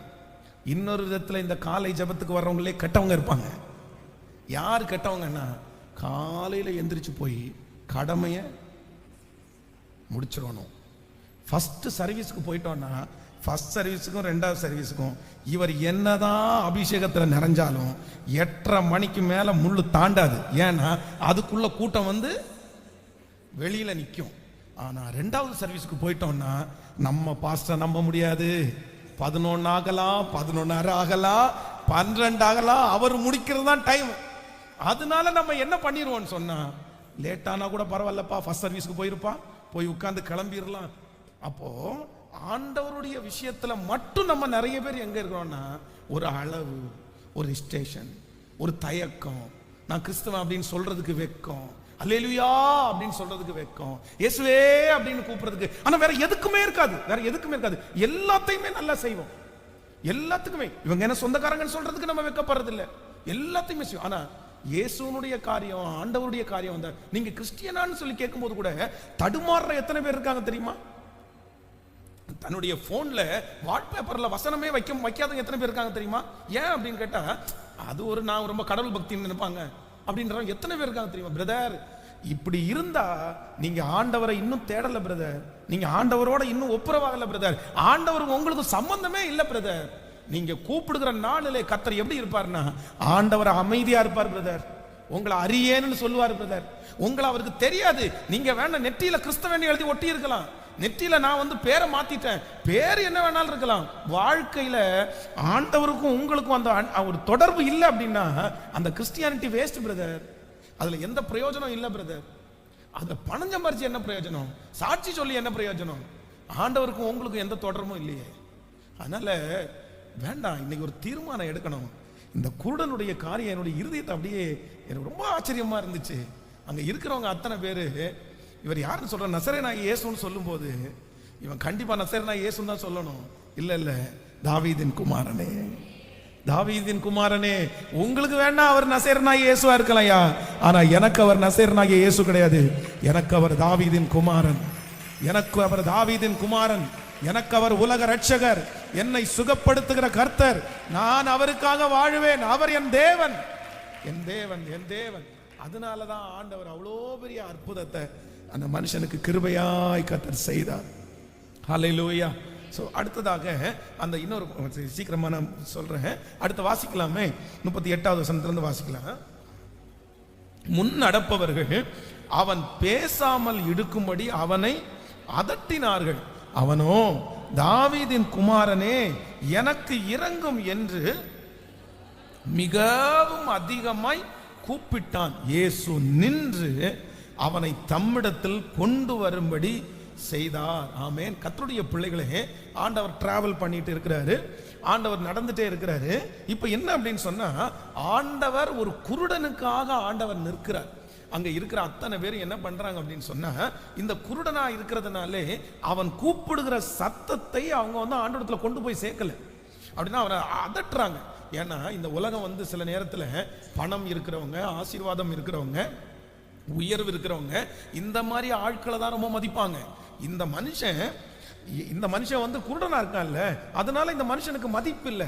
இன்னொரு விதத்துல இந்த காலை ஜபத்துக்கு வர்றவங்களே கெட்டவங்க இருப்பாங்க. யார் கெட்டவங்கன்னா, காலையில எந்திரிச்சு போய் கடமைய முடிச்சிடணும். ஃபர்ஸ்ட் சர்வீஸுக்கு போயிட்டோம்னா, ஃபர்ஸ்ட் சர்வீஸுக்கும் 2வது சர்வீஸுக்கும் இவர் என்னதான் அபிஷேகத்துல நிறைஞ்சாலும் 8:30 மணிக்கு மேல முள்ளு தாண்டாது. ஏன்னா அதுக்குள்ள கூட்டம் வெளியில நிற்கும். ஆனா 2வது சர்வீஸுக்கு போயிட்டோம்னா நம்ம பாஸ்டர் நம்ப முடியாது. 11 ஆகலாம், 11:30 ஆகலாம், 12 ஆகலாம், அவர் முடிக்கிறது தான் டைம். அதனால நம்ம என்ன பண்ணிடுவோம் சொன்னா, லேட்டானா கூட பரவாயில்லப்பா, ஃபர்ஸ்ட் சர்வீஸ்க்கு போயிருப்பா, போய் உட்கார்ந்து கிளம்பிடலாம். அப்போ ஆண்டவருடைய விஷயத்துல மட்டும் நம்ம நிறைய பேர் எங்க இருக்கிறோம்னா, ஒரு அளவு, ஒரு ஸ்டேஷன், ஒரு தயக்கம், நான் கிறிஸ்தவன் அப்படின்னு சொல்றதுக்கு வெக்கம், அல்லேலூயா அப்படின்னு சொல்றதுக்கு வெக்கம், இயேசுவே அப்படின்னு கூப்பிடுறதுக்கு. ஆனா வேற எதுக்குமே இருக்காது, வேற எதுக்குமே இருக்காது. எல்லாத்தையுமே நல்லா செய்வோம், எல்லாத்துக்குமே. இவங்க என்ன சொந்தக்காரங்கன்னு சொல்றதுக்கு நம்ம வெக்கப்படுறது இல்லை, எல்லாத்தையுமே செய்வோம். ஆனா இயேசுனுடைய காரியம், ஆண்டவருடைய காரியம் நீங்க கிறிஸ்டியனான்னு சொல்லி கேட்கும்போது கூட தடுமாறுற எத்தனை பேர் இருக்காங்க தெரியுமா? தன்னுடைய போன்ல வால்பேப்பர்ல வசனமே வைக்காதவங்க எத்தனை பேர் இருக்காங்க தெரியுமா? ஏன் அப்படின்னு கேட்டா, அது நான் ரொம்ப கடவுள் பக்தின்னு நினைப்பாங்க அப்படின்றவங்க எத்தனை பேர் இருக்காங்க தெரியுமா? பிரதர், இப்படி இருந்தா நீங்க ஆண்டவரை இன்னும் தேடல பிரதர், நீங்க ஆண்டவரோட இன்னும் ஒப்புரவாகல பிரதர், ஆண்டவருக்கு உங்களுக்கு சம்பந்தமே இல்லை பிரதர். நீங்க கூப்பிடுகிற நாளிலே கர்த்தர் எப்படி இருப்பார்னா, ஆண்டவர் அமைதியா இருப்பார் பிரதர், உங்களை அறியேன்னு சொல்லுவார் பிரதர். உங்களை அவருக்கு தெரியாது. நீங்க வேணா நெற்றியில கிறிஸ்தவன் எழுதி ஒட்டி இருக்கலாம், நெற்றியில நான் பேரை மாத்திட்டேன், பேர் என்ன வேணாலும் இருக்கலாம். வாழ்க்கையில ஆண்டவருக்கும் உங்களுக்கும் அந்த ஒரு தொடர்பு இல்லை அப்படின்னா அந்த கிறிஸ்டியானிட்டி வேஸ்ட் பிரதர். அதுல எந்த பிரயோஜனம் இல்லை பிரதர். அதுல பணம் சம்பாரிச்சு என்ன பிரயோஜனம், சாட்சி சொல்லி என்ன பிரயோஜனம்? ஆண்டவருக்கும் உங்களுக்கும் எந்த தொடர்பும் இல்லையே. அதனால வேண்டாம், இன்னைக்கு ஒரு தீர்மானம் எடுக்கணும். இந்த குருடனுடைய காரியம் என்னுடைய இருதயத்தை அப்படியே எனக்கு ரொம்ப ஆச்சரியமா இருந்துச்சு. அங்க இருக்கிறவங்க அத்தனை பேரு இவர் யாருன்னு சொல்ற, நசரேனாகிய இயேசுன்னு சொல்லும் போது இவன் கண்டிப்பா நசரேனாகிய இயேசுன்னு தான் சொல்லணும். இல்ல இல்ல, தாவீதின் குமாரனே, தாவீதின் குமாரனே. உங்களுக்கு வேணா அவர் நசரேனாகிய இயேசுவா இருக்கலையா, ஆனா எனக்கு அவர் நசரேனாகிய இயேசு கிடையாது. எனக்கு அவர் தாவீதின் குமாரன், எனக்கு அவர் தாவீதின் குமாரன், எனக்கு அவர் உலக ரட்சகர், என்னை சுகப்படுத்துகிற கர்த்தர். நான் அவருக்காக வாழுவேன். அவர் என் தேவன், என் தேவன், என் தேவன். அதனாலதான் ஆண்டவர் அவ்வளோ பெரிய அற்புதத்தை அந்த மனுஷனுக்கு கிருபையாய் கர்த்தர் செய்தார். ஹல்லேலூயா. சோ அடுத்ததாக அந்த இன்னொரு சீக்கிரமா நான் சொல்றேன், அடுத்து வாசிக்கலாமே, 38வது வசனத்திலிருந்து வாசிக்கலாம். முன் நடப்பவர்கள் அவன் பேசாமல் இடுக்கும்படி அவனை அதட்டினார்கள். அவனோ, தாவீதின் குமாரனே எனக்கு இரங்கும் என்று மிகவும் அதிகமாய் கூப்பிட்டான். இயேசு நின்று அவனை தம்மிடத்தில் கொண்டு வரும்படி செய்தார். ஆமென். கர்த்தருடைய பிள்ளைகளே, ஆண்டவர் டிராவல் பண்ணிட்டு இருக்கிறாரு, ஆண்டவர் நடந்துட்டே இருக்கிறாரு. இப்ப என்ன அப்படின்னு சொன்னா, ஆண்டவர் ஒரு குருடனுக்காக ஆண்டவர் நிற்கிறார். அங்க இருக்கிற அத்தனை பேர் என்ன பண்றாங்க அப்படின்னு சொன்னா, இந்த குருடனா இருக்கிறதுனாலே அவன் கூப்பிடுகிற சத்தத்தை அவங்க ஆண்டவரத்துல கொண்டு போய் சேர்க்கல. அப்படின்னா அவரை அதட்டுறாங்க. ஏன்னா இந்த உலகம் சில நேரத்தில் பணம் இருக்கிறவங்க, ஆசீர்வாதம் இருக்கிறவங்க, உயர்வு இருக்கிறவங்க இந்த மாதிரி ஆட்களை தான் ரொம்ப மதிப்பாங்க. இந்த மனுஷன் குருடனா இருக்கான்ல, அதனால இந்த மனுஷனுக்கு மதிப்பு இல்லை.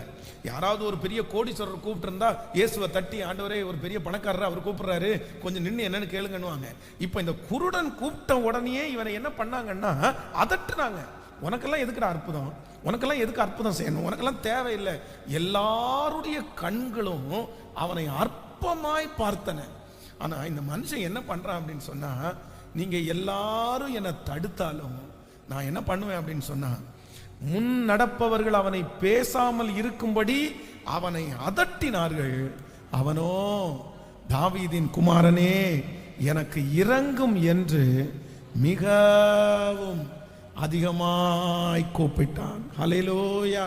யாராவது ஒரு பெரிய கோடீஸ்வரர் கூப்பிட்டு இருந்தா இயேசுவை தட்டி, ஆண்டவரே ஒரு பெரிய பணக்காரர் அவர் கூப்பிடுறாரு, கொஞ்சம் நின்று என்னன்னு கேளுங்கன்னுவாங்க. இப்ப இந்த குருடன் கூப்பிட்ட உடனே இவனை என்ன பண்ணாங்கன்னா அதட்டுனாங்க. உனக்கெல்லாம் எதுக்குற அற்புதம், உனக்கெல்லாம் எதுக்கு அற்புதம் செய்யணும், உனக்கெல்லாம் தேவையில்லை. எல்லாருடைய கண்களும் அவனை அற்பமாய் பார்த்தன. ஆனா இந்த மனுஷன் என்ன பண்றான் அப்படின்னு சொன்னா, நீங்க எல்லாரும் என்னை தடுத்தாலும் நான் என்ன பண்ணுவேன் அப்படின்னு சொன்னா, முன் நடப்பவர்கள் அவனை பேசாமல் இருக்கும்படி அவனை அதட்டினார்கள். அவனோ, தாவீதின் குமாரனே எனக்கு இரங்கும் என்று மிகவும் அதிகமாய் கூப்பிட்டான். ஹல்லேலூயா.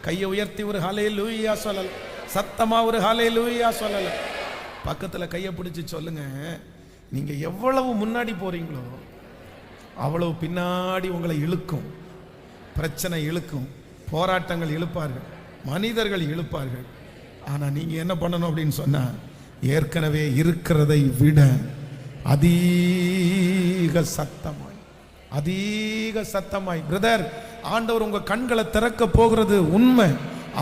கையை உயர்த்தி ஒரு ஹல்லேலூயா சொல்லல, சத்தமா ஒரு ஹல்லேலூயா சொல்லல. பக்கத்துல கையை பிடிச்சு சொல்லுங்க, நீங்க எவ்வளவு முன்னாடி போறீங்களோ அவ்வளவு பின்னாடி உங்களை இழுக்கும். பிரச்சனை இழுக்கும், போராட்டங்கள் இழுப்பார்கள், மனிதர்கள் இழுப்பார்கள். ஆனா நீங்க என்ன பண்ணணும் அப்படின்னு சொன்னா, ஏற்கனவே இருக்கிறதை விட அதிக சத்தமாய் பிரதர், ஆண்டவர் உங்க கண்களை திறக்க போகிறது உண்மை.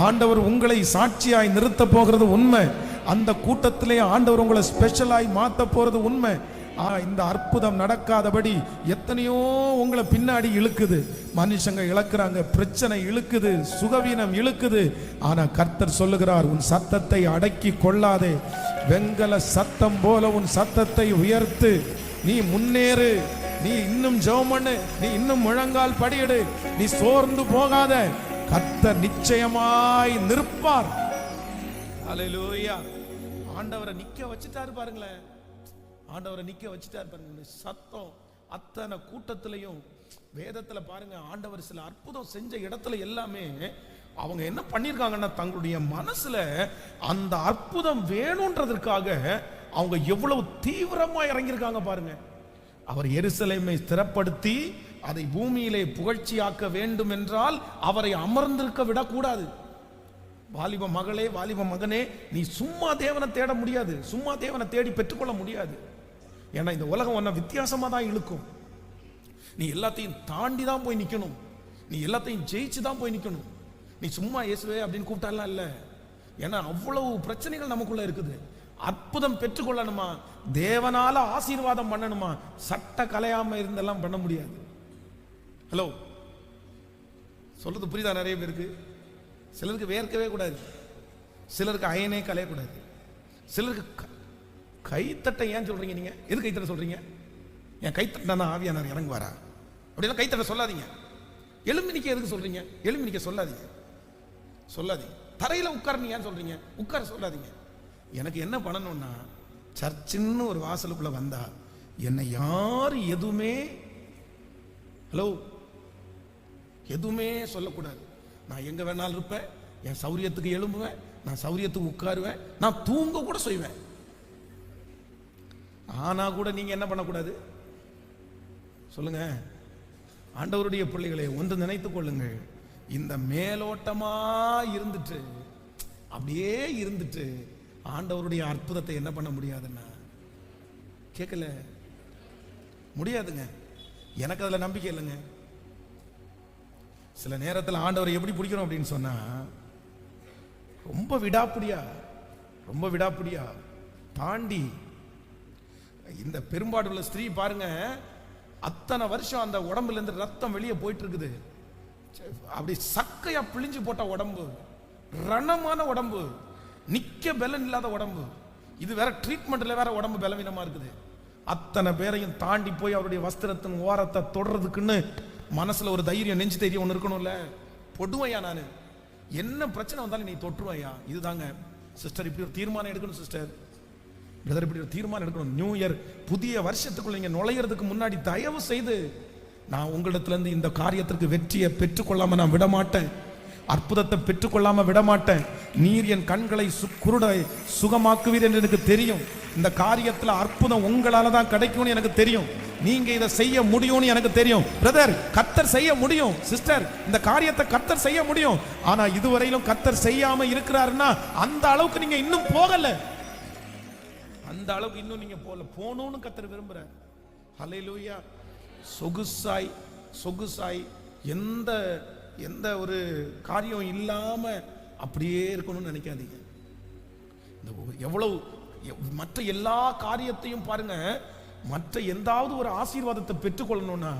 ஆண்டவர் உங்களை சாட்சியாய் நிறுத்த போகிறது உண்மை. அந்த கூட்டத்திலே ஆண்டவர் உங்களை ஸ்பெஷலாய் மாத்த போறது உண்மை. இந்த அற்புதம் நடக்காதபடி எத்தனையோ உங்களை பின்னாடி இழுக்குது. மனுஷங்க இழக்கிறாங்க, பிரச்சனை இழுக்குது, சுகவீனம் இழுக்குது. ஆனா கர்த்தர் சொல்லுகிறார், உன் சத்தத்தை அடக்கி கொள்ளாதே, வெங்கல சத்தம் போல உன் சத்தத்தை உயர்த்து, நீ முன்னேறு, நீ இன்னும் ஜெபம் பண்ணு, நீ இன்னும் முழங்கால் படியிடு, நீ சோர்ந்து போகாத, கர்த்தர் நிச்சயமாய் நிற்பார். ஹல்லேலூயா. ஆண்டவரை நிக்க வச்சுட்டாரு பாருங்களேன், ஆண்டவரை நிக்க வச்சுட்டாரு பாருங்க. சத்தம் அத்தனை கூட்டத்திலையும் வேதத்துல பாருங்க, ஆண்டவர் சில அற்புதம் செஞ்ச இடத்துல எல்லாமே அவங்க என்ன பண்ணிருக்காங்கன்னா, தங்களுடைய மனசுல அந்த அற்புதம் வேணும்ன்றதற்காக அவங்க எவ்வளவு தீவிரமா இறங்கியிருக்காங்க பாருங்க. அவர் எருசலேமை ஸ்திரப்படுத்தி அதை பூமியிலே புகழ்ச்சியாக்க வேண்டும் என்றால் அவரை அமர்ந்திருக்க விடக்கூடாது. வாலிப மகளே, வாலிப மகனே, நீ சும்மா தேவனை தேட முடியாது, சும்மா தேவனை தேடி பெற்றுக்கொள்ள முடியாது. ஏன்னா இந்த உலகம் ஒன்ன வித்தியாசமா தான் இழுக்கும். நீ எல்லாத்தையும் தாண்டி தான் போய் நிக்கணும், நீ எல்லாத்தையும் ஜெயிச்சு தான் போய் நிக்கணும். நீ சும்மா இயேசுவே அப்படின்னு கூப்பிட்டாலாம் இல்ல. ஏன்னா அவ்வளவு பிரச்சனைகள் நமக்குள்ள இருக்குது. அற்புதம் பெற்றுக்கொள்ளணுமா, தேவனால ஆசீர்வாதம் பண்ணணுமா, சட்ட கலையாம இருந்தெல்லாம் பண்ண முடியாது. ஹலோ, சொல்றது புரியுதா? நிறைய பேருக்கு, சிலருக்கு வேர்க்கவே கூடாது, சிலருக்கு அயனே கலையக்கூடாது, சிலருக்கு கைத்தட்டை ஏன் சொல்றீங்க? நீங்க எது கைத்தட்ட சொல்றீங்க? என் கைத்தட்டா ஆவியானவர் இறங்குவாரா? அப்படிலாம் கைத்தட்ட சொல்லாதீங்க. எலும்பி நிக்க எதுக்கு சொல்றீங்க? எலும்பி நிக்க சொல்லாதீங்க. தரையில உட்கார ஏன் சொல்றீங்க? உட்கார சொல்லாதீங்க. எனக்கு என்ன பண்ணணும்னா, சர்ச்சின்னு ஒரு வாசலுக்குள்ள வந்தா என்னை யாரு எதுவுமே எதுவுமே சொல்லக்கூடாது. நான் எங்க வேணாலும் இருப்பேன், என் சௌரியத்துக்கு எழும்புவேன், நான் சௌரியத்துக்கு உட்காருவேன், நான் தூங்க கூட செய்வேன். ஆனா கூட நீங்க என்ன பண்ணக்கூடாது சொல்லுங்க? ஆண்டவருடைய பிள்ளைகளை ஒன்று நினைத்துக் கொள்ளுங்கள். இந்த மேலோட்டமா இருந்துட்டு அப்படியே இருந்துட்டு ஆண்டவருடைய அற்புதத்தை என்ன பண்ண முடியாதுன்னா, கேட்கல முடியாதுங்க. எனக்கு அதுல நம்பிக்கை இல்லைங்க. சில நேரத்தில் ஆண்டவரை எப்படி பிடிக்கணும் அப்படின்னு சொன்னா, ரொம்ப விடாப்பிடியா தாண்டி. இந்த பெரும்பாடுள்ள ஸ்திரீ பாருங்க, அத்தனை வருஷம் அந்த உடம்புல இருந்து ரத்தம் வெளியே போயிட்டு இருக்குது. அப்படி சக்கையா பிழிஞ்சு போட்ட உடம்பு, ரணமான உடம்பு, நிக்க பலன் இல்லாத உடம்பு. இது வேற ட்ரீட்மெண்ட்ல வேற உடம்பு பலவீனமா இருக்குது. அத்தனை பேரையும் தாண்டி போய் அவருடைய வஸ்திரத்தின் ஓரத்தை தொடறதுக்குன்னு மனசுல ஒரு தைரியம், நெஞ்சு தைரியம் ஒன்று இருக்கணும்ல. பொடுவையா நான் என்ன பிரச்சனை வந்தாலும் நீ தொற்றுவையா. இதுதாங்க சிஸ்டர், இப்படி ஒரு தீர்மானம் எடுக்கணும் சிஸ்டர், பிரதர், இப்படி ஒரு தீர்மானம் எடுக்கணும். நியூ இயர், புதிய வருஷத்துக்குள்ள நீங்க நுழையிறதுக்கு முன்னாடி தயவு செய்து, நான் உங்களிடத்துல இருந்து இந்த காரியத்திற்கு வெற்றியை பெற்றுக்கொள்ளாம நான் விடமாட்டேன், அற்புதத்தை பெற்றுக்கொள்ளாம விடமாட்டேன். நீர் என் கண்களை குருடை சுகமாக்குவீர் என்று எனக்கு தெரியும். இந்த காரியத்துல அற்புதம் உங்களால தான் கிடைக்கும்னு எனக்கு தெரியும். நீங்க இதை செய்ய முடியும்னு எனக்கு தெரியும். பிரதர், கர்த்தர் செய்ய முடியும். சிஸ்டர், இந்த காரியத்தை கர்த்தர் செய்ய முடியும். ஆனா இதுவரையிலும் கர்த்தர் செய்யாம இருக்கிறாருன்னா அந்த அளவுக்கு நீங்க இன்னும் போகல. அந்த அளவுக்கு இன்னும் நீங்க போகணும்னு கர்த்தர் விரும்புறார். ஹல்லேலூயா. சொகுசாய் எந்த எந்த ஒரு காரியம் இல்லாம அப்படியே இருக்கணும்னு நினைக்காதீங்க. எவ்வளவு மற்ற எல்லா காரியத்தையும் பாருங்க, மற்ற எந்தாவது ஒரு ஆசீர்வாதத்தை பெற்றுக்கொள்ளணும்னா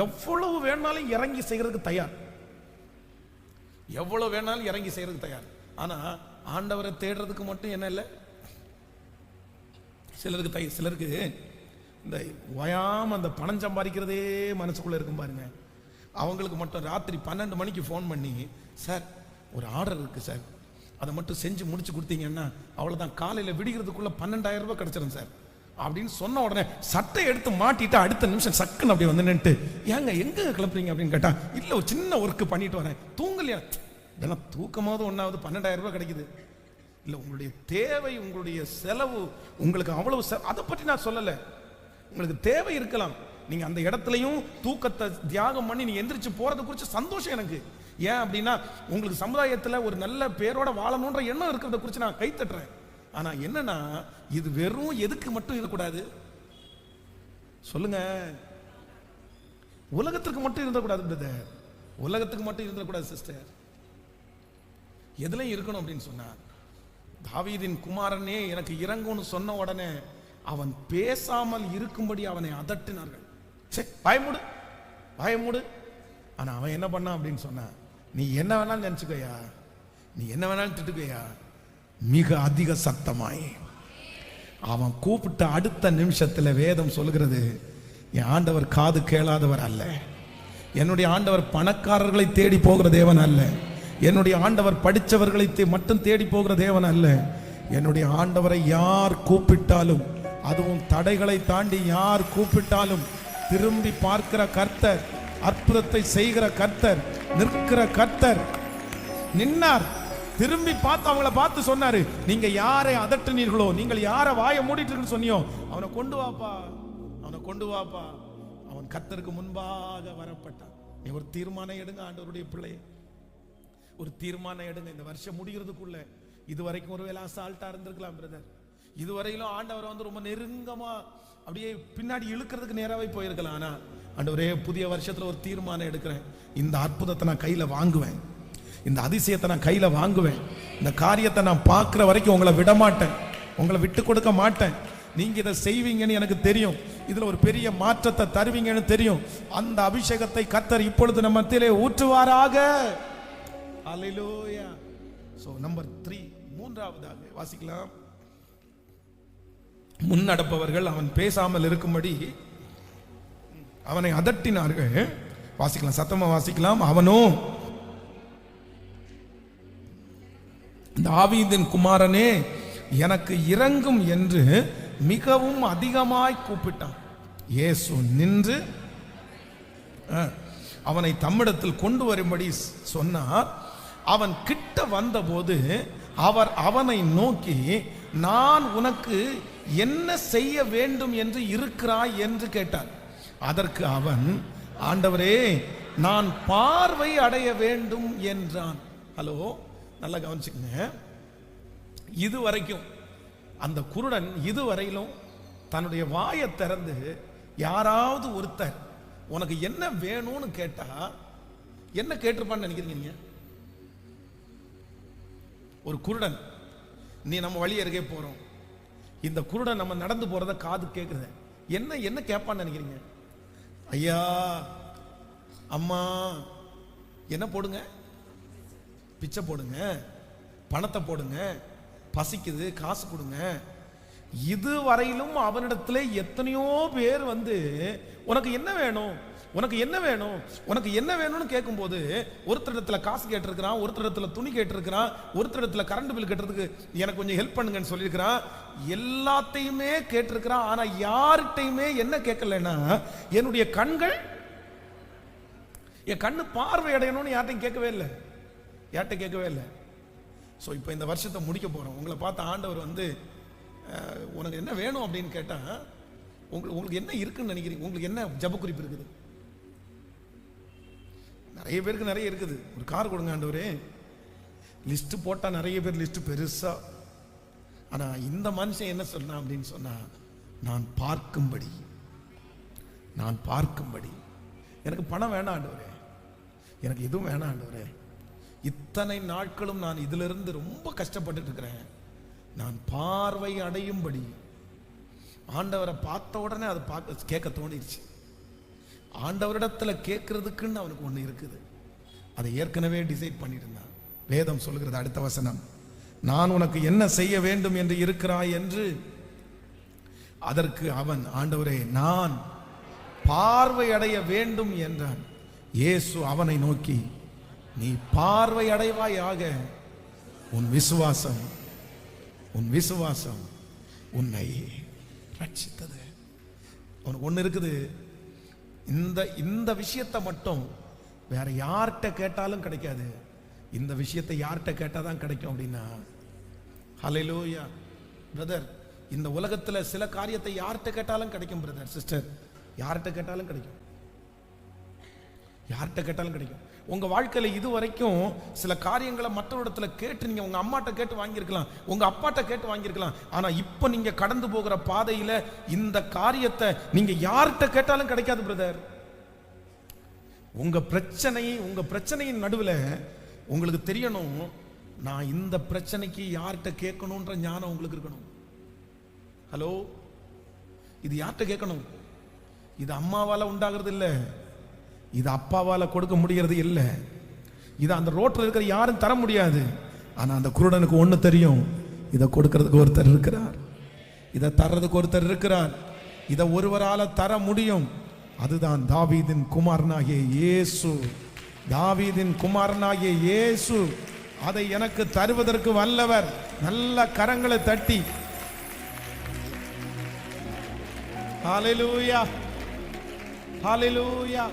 எவ்வளவு வேணாலும் இறங்கி செய்யறதுக்கு தயார், எவ்வளவு வேணாலும் இறங்கி செய்யறதுக்கு தயார். ஆனா ஆண்டவரை தேடுறதுக்கு மட்டும் என்ன இல்லை. சிலருக்கு இந்த ஓயாம அந்த பணம் சம்பாதிக்கிறதே மனசுக்குள்ள இருக்கும் பாருங்க. அவங்களுக்கு மட்டும் ராத்திரி 12 மணிக்கு ஃபோன் பண்ணி, சார் ஒரு ஆர்டர் இருக்கு சார், அதை மட்டும் செஞ்சு முடிச்சு கொடுத்தீங்கன்னா அவ்வளோதான், காலையில் விடுகிறதுக்குள்ள 12,000 ரூபாய் கிடைச்சிடும் சார் அப்படின்னு சொன்ன உடனே சட்டை எடுத்து மாட்டிட்டு அடுத்த நிமிஷம் சக்குன்னு அப்படி வந்து நின்று, ஏங்க எங்க கிளம்புறீங்க அப்படின்னு கேட்டா, இல்லை ஒரு சின்ன ஒர்க்கு பண்ணிட்டு வரேன், தூங்கலையா? இதெல்லாம் தூக்கமாவது ஒன்றாவது 12,000 ரூபாய் கிடைக்குது. இல்லை, உங்களுடைய தேவை, உங்களுடைய செலவு, உங்களுக்கு அவ்வளவு அதை பற்றி நான் சொல்லலை. உங்களுக்கு தேவை இருக்கலாம், நீங்க அந்த இடத்துலையும் தூக்கத்தை தியாகம் பண்ணி நீங்க எந்திரிச்சு போறதை குறித்து சந்தோஷம் எனக்கு. ஏன் அப்படின்னா உங்களுக்கு சமுதாயத்தில் ஒரு நல்ல பேரோட வாழணுன்ற எண்ணம் இருக்கிறத குறித்து நான் கைத்தட்டுறேன். ஆனா என்னன்னா இது வெறும் எதுக்கு மட்டும் இருக்கக்கூடாது சொல்லுங்க, உலகத்துக்கு மட்டும் இருந்தக்கூடாது பிரதர், உலகத்துக்கு மட்டும் இருந்தக்கூடாது சிஸ்டர். எதுலையும் இருக்கணும் அப்படின்னு சொன்னார். தாவீதின் குமாரனே எனக்கு இறங்கும்னு சொன்ன உடனே அவன் பேசாமல் இருக்கும்படி அவனை அதட்டினார்கள். பயமுடு. ஆனா அவன் என்ன பண்ணான் அப்படின்னு சொன்னா, நீ என்ன வேணாலும் நினைச்சுக்கையா, நீ என்ன வேணாலும் திட்டுக்கையா, மிக அதிக சத்தமாய் அவன் கூப்பிட்ட அடுத்த நிமிஷத்துல வேதம் சொல்லுகிறது, என் ஆண்டவர் காது கேளாதவர் அல்ல, என்னுடைய ஆண்டவர் பணக்காரர்களை தேடி போகிற தேவன் அல்ல, என்னுடைய ஆண்டவர் படித்தவர்களை மட்டும் தேடி போகிற தேவன் அல்ல, என்னுடைய ஆண்டவரை யார் கூப்பிட்டாலும், அதுவும் தடைகளை தாண்டி யார் கூப்பிட்டாலும் திரும்பி பார்க்கிற கர்த்தர், அற்புதத்தை செய்கிற கர்த்தர், நிற்கிற கர்த்தர். நின்னார், திரும்பி பார்த்து அவங்கள பார்த்து சொன்னாரு, நீங்க யாரை அதட்டுனீர்களோ, நீங்கள் யாரை வாயை மூடிட்டு சொன்னியோ அவனை கொண்டு வாப்பா, அவனை கொண்டு வாப்பா. அவன் கர்த்தருக்கு முன்பாக வரப்பட்டான். நீ ஒரு தீர்மானம் எடுங்க ஆண்டவருடைய பிள்ளை, ஒரு தீர்மானம் எடுங்க. இந்த வருஷம் முடிகிறதுக்குள்ள இதுவரைக்கும் ஒருவேளை அசால்ட்டா இருந்திருக்கலாம் பிரதர், இதுவரையிலும் ஆண்டவர் வந்து ரொம்ப நெருங்கமா அப்படியே பின்னாடி இழுக்கிறதுக்கு நேராவே போயிருக்கலாம். ஆனா ஆண்டவரே, புதிய வருஷத்துல ஒரு தீர்மானம் எடுக்கிறேன், இந்த அற்புதத்தை நான் கையில வாங்குவேன், இந்த அதிசயத்தை நான் கையில வாங்குவேன், இந்த காரியத்தை நான் பார்க்கிற வரைக்கும் உங்களை விட மாட்டேன், உங்களை விட்டு கொடுக்க மாட்டேன். நீங்க இதை செய்வீங்கன்னு எனக்கு தெரியும், இதுல ஒரு பெரிய மாற்றத்தை தருவீங்கன்னு தெரியும். அந்த அபிஷேகத்தை கர்த்தர் இப்பொழுது நம்ம மத்தியிலே ஊற்றுவாராக. ஹல்லேலூயா. சோ நம்பர் 3, மூன்றாவதாக வாசிக்கலாம். முன்னடப்பவர்கள் அவன் பேசாமல் இருக்கும்படி அவனை அதட்டினார்கள். வாசிக்கலாம், சத்தமா வாசிக்கலாம். அவனோ, தாவீதின் குமாரனே எனக்கு இறங்கும் என்று மிகவும் அதிகமாய் கூப்பிட்டான். இயேசு நின்று அவனை தம்மிடத்தில் கொண்டு வரும்படி சொன்னார். அவன் கிட்ட வந்தபோது அவர் அவனை நோக்கி, நான் உனக்கு என்ன செய்ய வேண்டும் என்று இருக்கிறாய் என்று கேட்டார். அதற்கு அவன், ஆண்டவரே நான் பார்வை அடைய வேண்டும் என்றான். ஹலோ, நல்லா கவனிச்சுக்கங்க. இதுவரைக்கும் அந்த குருடன் இதுவரையிலும் தன்னுடைய வாயை திறந்து யாராவது ஒருத்தர் உனக்கு என்ன வேணும்னு கேட்டா என்ன கேட்டிருப்பான்னு நினைக்கிறீங்க? ஒரு குருடன், நீ நம்ம வழி அருகே போறோம், இந்த குருடன் நம்ம நடந்து போறத காது கேட்குது, என்ன என்ன கேட்பான்னு நினைக்கிறீங்க? ஐயா, அம்மா, என்ன போடுங்க, பிச்சை போடுங்க, பணத்தை போடுங்க, பசிக்குது காசு கொடுங்க. இதுவரையிலும் அவனிடத்துல எத்தனையோ பேர் வந்து உனக்கு என்ன வேணும், உனக்கு என்ன வேணும், உனக்கு என்ன வேணும்னு கேட்கும்போது ஒருத்தரிடத்துல காசு கேட்டிருக்கிறான், ஒருத்தரிடத்துல துணி கேட்டிருக்கிறான், ஒருத்தரிடத்துல கரண்ட் பில் கட்டுறதுக்கு எனக்கு கொஞ்சம் ஹெல்ப் பண்ணுங்கன்னு சொல்லியிருக்கிறான். எல்லாத்தையுமே கேட்டிருக்கிறான். ஆனா யார்கிட்டையுமே என்ன கேட்கலன்னா, என்னுடைய கண்கள், என் கண்ணு பார்வை அடையணும்னு யார்ட்டையும் கேட்கவே இல்லை, யார்கிட்ட கேட்கவே இல்லை. ஸோ இப்போ இந்த வருஷத்தை முடிக்க போறோம். உங்களை பார்த்து ஆண்டவர் வந்து உனக்கு என்ன வேணும் அப்படின்னு கேட்டா உங்களுக்கு என்ன இருக்குன்னு நினைக்கிறீங்க? உங்களுக்கு என்ன ஜெப குறிப்பு இருக்குது? நிறைய பேருக்கு நிறைய இருக்குது. ஒரு கார் கொடுங்க ஆண்டவரே, லிஸ்ட் போட்டா நிறைய பேர் லிஸ்ட் பெருசா. ஆனா இந்த மனுஷன் என்ன சொன்னா அப்படின்னு சொன்னா, நான் பார்க்கும்படி, நான் பார்க்கும்படி. எனக்கு பணம் வேணாம் ஆண்டவரே, எனக்கு எதுவும் வேணாம் ஆண்டவரே, இத்தனை நாட்களும் நான் இதிலிருந்து ரொம்ப கஷ்டப்பட்டு இருக்கிறேன், நான் பார்வை அடையும்படி. ஆண்டவரை பார்த்த உடனே அதை பார்க்க கேட்க தோணிடுச்சு. ஆண்டவரிடத்துல கேட்கறதுக்குன்னு அவனுக்கு ஒண்ணு இருக்குது. அதை ஏற்கனவே டிசைட் பண்ணியிருந்தான். வேதம் சொல்கிறது அடுத்த வசனம், நான் உனக்கு என்ன செய்ய வேண்டும் என்று இருக்கிறாய் என்று. அதற்கு அவன், ஆண்டவரே நான் பார்வை அடைய வேண்டும் என்றான். இயேசு அவனை நோக்கி, நீ பார்வை அடைவாயாக, உன் விசுவாசம் உன்னை ரட்சித்தது. உனக்கு ஒண்ணு இருக்குது, இந்த விஷயத்தை மட்டும் வேற யார்கிட்ட கேட்டாலும் கிடைக்காது. இந்த விஷயத்தை யார்கிட்ட கேட்டாதான் கிடைக்கும் அப்படின்னா, ஹல்லேலூயா பிரதர், இந்த உலகத்துல சில காரியத்தை யார்கிட்ட கேட்டாலும் கிடைக்கும் பிரதர், சிஸ்டர், யார்கிட்ட கேட்டாலும் கிடைக்கும், யார்கிட்ட கேட்டாலும் கிடைக்கும். உங்க வாழ்க்கையில இது வரைக்கும் சில காரியங்களை மற்றவரிடத்துல கேட்டு, நீங்க உங்க அம்மாட்ட கேட்டு வாங்கியிருக்கலாம், உங்க அப்பாட்ட கேட்டு வாங்கியிருக்கலாம். ஆனா இப்ப நீங்க கடந்து போகிற பாதையில இந்த காரியத்தை நீங்க யார்கிட்ட கேட்டாலும் கிடைக்காது பிரதர். உங்க பிரச்சனையின் நடுவில் உங்களுக்கு தெரியணும், நான் இந்த பிரச்சனைக்கு யார்கிட்ட கேட்கணும்ன்ற ஞானம் உங்களுக்கு இருக்கணும். ஹலோ, இது யார்கிட்ட கேட்கணும்? இது அம்மாவால உண்டாகிறது இல்லை, இது அப்பாவால கொடுக்க முடிகிறது இல்லை, இது அந்த ரோட்ல இருக்கிற யாரும் தர முடியாது. ஆனா அந்த குருடனுக்கு ஒண்ணு தெரியும், இதை கொடுக்கிறதுக்கு ஒருத்தர் இருக்கிறார், இதை தர்றதுக்கு ஒருத்தர் இருக்கிறார், இதை ஒருவரால தர முடியும். அதுதான் தாவீதின் குமாரனாகிய இயேசு. தாவீதின் குமாரனாகிய இயேசு அதை எனக்கு தருவதற்கு வல்லவர். நல்ல கரங்களை தட்டி ஹல்லேலூயா, ஹல்லேலூயா.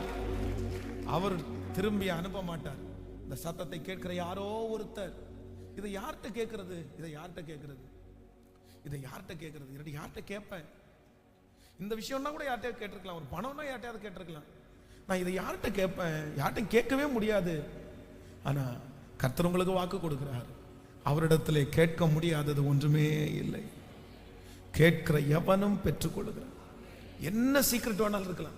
அவர் திரும்பி அனுப்ப மாட்டார். இந்த சத்தத்தை கேட்கிற யாரோ ஒருத்தர், இதை யார்கிட்ட கேட்கறது, இதை யார்கிட்ட கேட்கறது, இதை யார்கிட்ட கேட்கறது, இல்லாட்டி யார்கிட்ட கேட்பேன்? இந்த விஷயம்னா கூட யார்கிட்ட கேட்டிருக்கலாம், ஒரு பணம்னா யார்கிட்டயாவது கேட்டிருக்கலாம். நான் இதை யார்கிட்ட கேட்பேன்? யார்கிட்ட கேட்கவே முடியாது. ஆனா கர்த்தர் உங்களுக்கு வாக்கு கொடுக்கிறார், அவரிடத்திலே கேட்க முடியாதது ஒன்றுமே இல்லை. கேட்கிற எவனும் பெற்றுக் கொள்கிறார். என்ன சீக்ரெட் வேணாலும் இருக்கலாம்,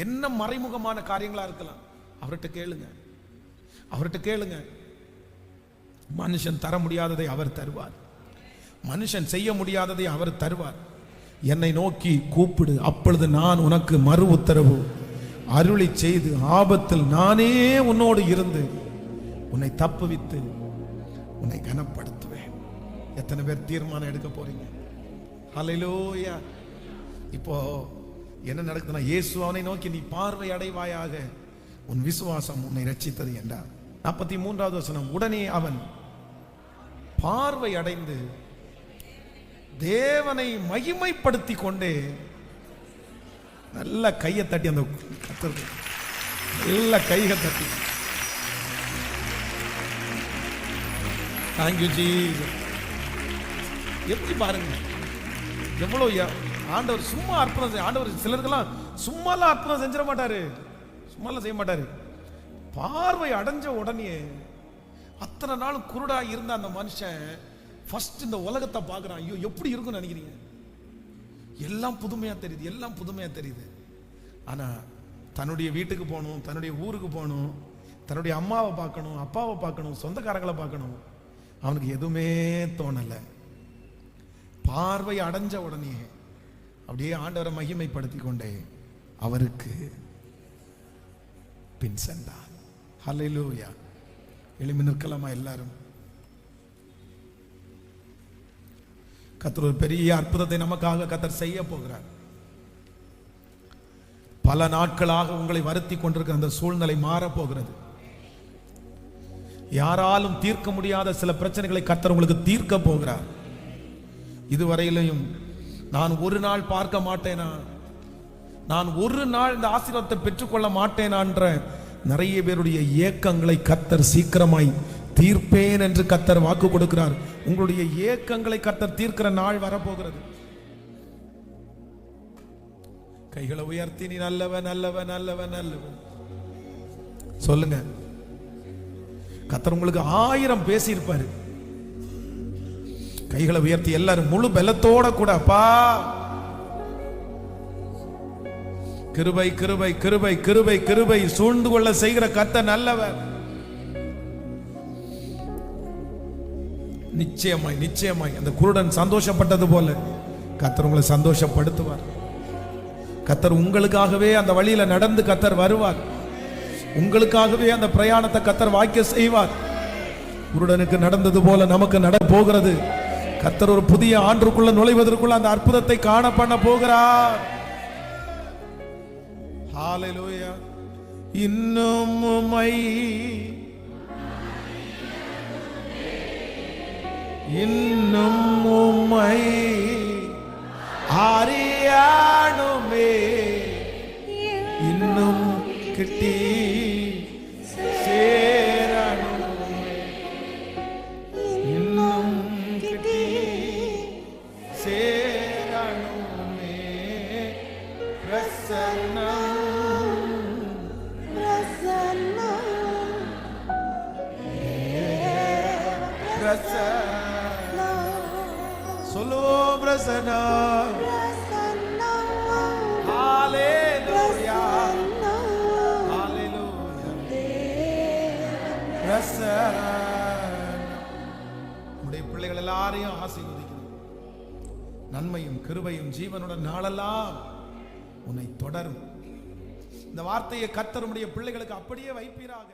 என்ன மறைமுகமான காரியங்களா இருக்கலாம், அவர்கிட்ட கேளுங்க, அவர்கிட்ட கேளுங்க. மனுஷன் தர முடியாததை அவர் தருவார், மனுஷன் செய்ய முடியாததை அவர் தருவார். என்னை நோக்கி கூப்பிடு, அப்பொழுது நான் உனக்கு மறு உத்தரவு அருளி செய்து ஆபத்தில் நானே உன்னோடு இருந்து உன்னை தப்புவித்து உன்னை கனப்படுத்துவேன். எத்தனை பேர் தீர்மானம் எடுக்க போறீங்க? ஹல்லேலூயா. இப்போ என்ன நடக்குதுன்னா, இயேசு அவனை நோக்கி நீ பார்வை அடைவாயாக, உன் விசுவாசம் உன்னை ரட்சித்தது என்றார். 43வது வசனம், உடனே அவன் பார்வை அடைந்து தேவனை மகிமைப்படுத்தி கொண்டே, நல்ல கையை தட்டி, அந்த கர்த்தருக்கு நல்ல கையை தட்டி, தேங்க்யூ ஜீசஸ். எப்படி பாருங்க, எவ்வளவு ஆண்டவர் சும்மா அற்புதம். ஆண்டவர் சிலருக்கெல்லாம் சும்மாலாம் அற்புதம் செஞ்சிட மாட்டாரு, சும்மாலாம் செய்ய மாட்டாரு. பார்வை அடைஞ்ச உடனே, அத்தனை நாள் குருடா இருந்த அந்த மனுஷன் ஃபர்ஸ்ட் இந்த உலகத்தை பார்க்குறான். ஐயோ எப்படி இருக்கும்னு நினைக்கிறீங்க? எல்லாம் புதுமையா தெரியுது, எல்லாம் புதுமையா தெரியுது. ஆனா தன்னுடைய வீட்டுக்கு போகணும், தன்னுடைய ஊருக்கு போகணும், தன்னுடைய அம்மாவை பார்க்கணும், அப்பாவை பார்க்கணும், சொந்தக்காரங்களை பார்க்கணும், அவனுக்கு எதுவுமே தோணலை. பார்வை அடைஞ்ச உடனே அப்படியே ஆண்டவரை மகிமைப்படுத்தி கொண்டே அவருக்கு பின் சென்றான். ஹல்லேலூயா. எழும்பி நிற்கலாமா எல்லாரும்? கர்த்தர் ஒரு பெரிய அற்புதத்தை நமக்காக கர்த்தர் செய்ய போகிறார். பல நாட்களாக உங்களை வருத்தி கொண்டிருக்கிற அந்த சூழ்நிலை மாறப் போகிறது. யாராலும் தீர்க்க முடியாத சில பிரச்சனைகளை கர்த்தர் உங்களுக்கு தீர்க்க போகிறார். இதுவரையிலையும் நான் ஒரு நாள் பார்க்க மாட்டேனா, நான் ஒரு நாள் இந்த ஆசீர்வாதத்தை பெற்றுக்கொள்ள மாட்டேனான்ற நிறைய பேருடைய ஏக்கங்களை கர்த்தர் சீக்கிரமாய் தீர்ப்பேன் என்று கர்த்தர் வாக்கு கொடுக்கிறார். உங்களுடைய ஏக்கங்களை கர்த்தர் தீர்க்கிற நாள் வரப்போகிறது. கைகளை உயர்த்தி நீ நல்லவன் நல்லவன் நல்லவன் நல்லவன் சொல்லுங்க. கர்த்தர் உங்களுக்கு 1000 பேசியிருப்பாரு. கைகளை உயர்த்தி எல்லாரும் முழு பலத்தோட கூட, அப்பா கிருபை கிருபை கிருபை கிருபை கிருபை சூழ்ந்து கொள்ள செய்கிற கர்த்தர் நல்லவர். நிச்சயமாய் நிச்சயமாய் அந்த குருடன் சந்தோஷப்பட்டது போல கர்த்தர் உங்களை சந்தோஷப்படுத்துவார். கர்த்தர் உங்களுக்காகவே அந்த வழியில நடந்து கர்த்தர் வருவார். உங்களுக்காகவே அந்த பிரயாணத்தை கர்த்தர் வாய்க்க செய்வார். குருடனுக்கு நடந்தது போல நமக்கு நட போகிறது. கர்த்தர் ஒரு புதிய ஆண்டுக்குள்ள நுழைவதற்குள்ள அந்த அற்புதத்தை காண பண்ண போகிறார். ஹalleluya. இன்னும் உம்மை இன்னும் உம்மை அறியானுமே இன்னும் கிட்டி சேரணுமே இன்னும் கிட்டி சேரணுமே பிரசன்னம் சொல்லுவோம் பிரசன்னம். ஹalleluya ஹalleluya பிரசன்னம். உம்முடைய பிள்ளைகள் எல்லாரையும் ஆசீர்வதிக்கிறேன். நன்மையும் கிருபையும் ஜீவனுடன் நாளெல்லாம் உன்னை தொடரும். இந்த வார்த்தையை கர்த்தர் உம்முடைய பிள்ளைகளுக்கு அப்படியே வைப்பீராக.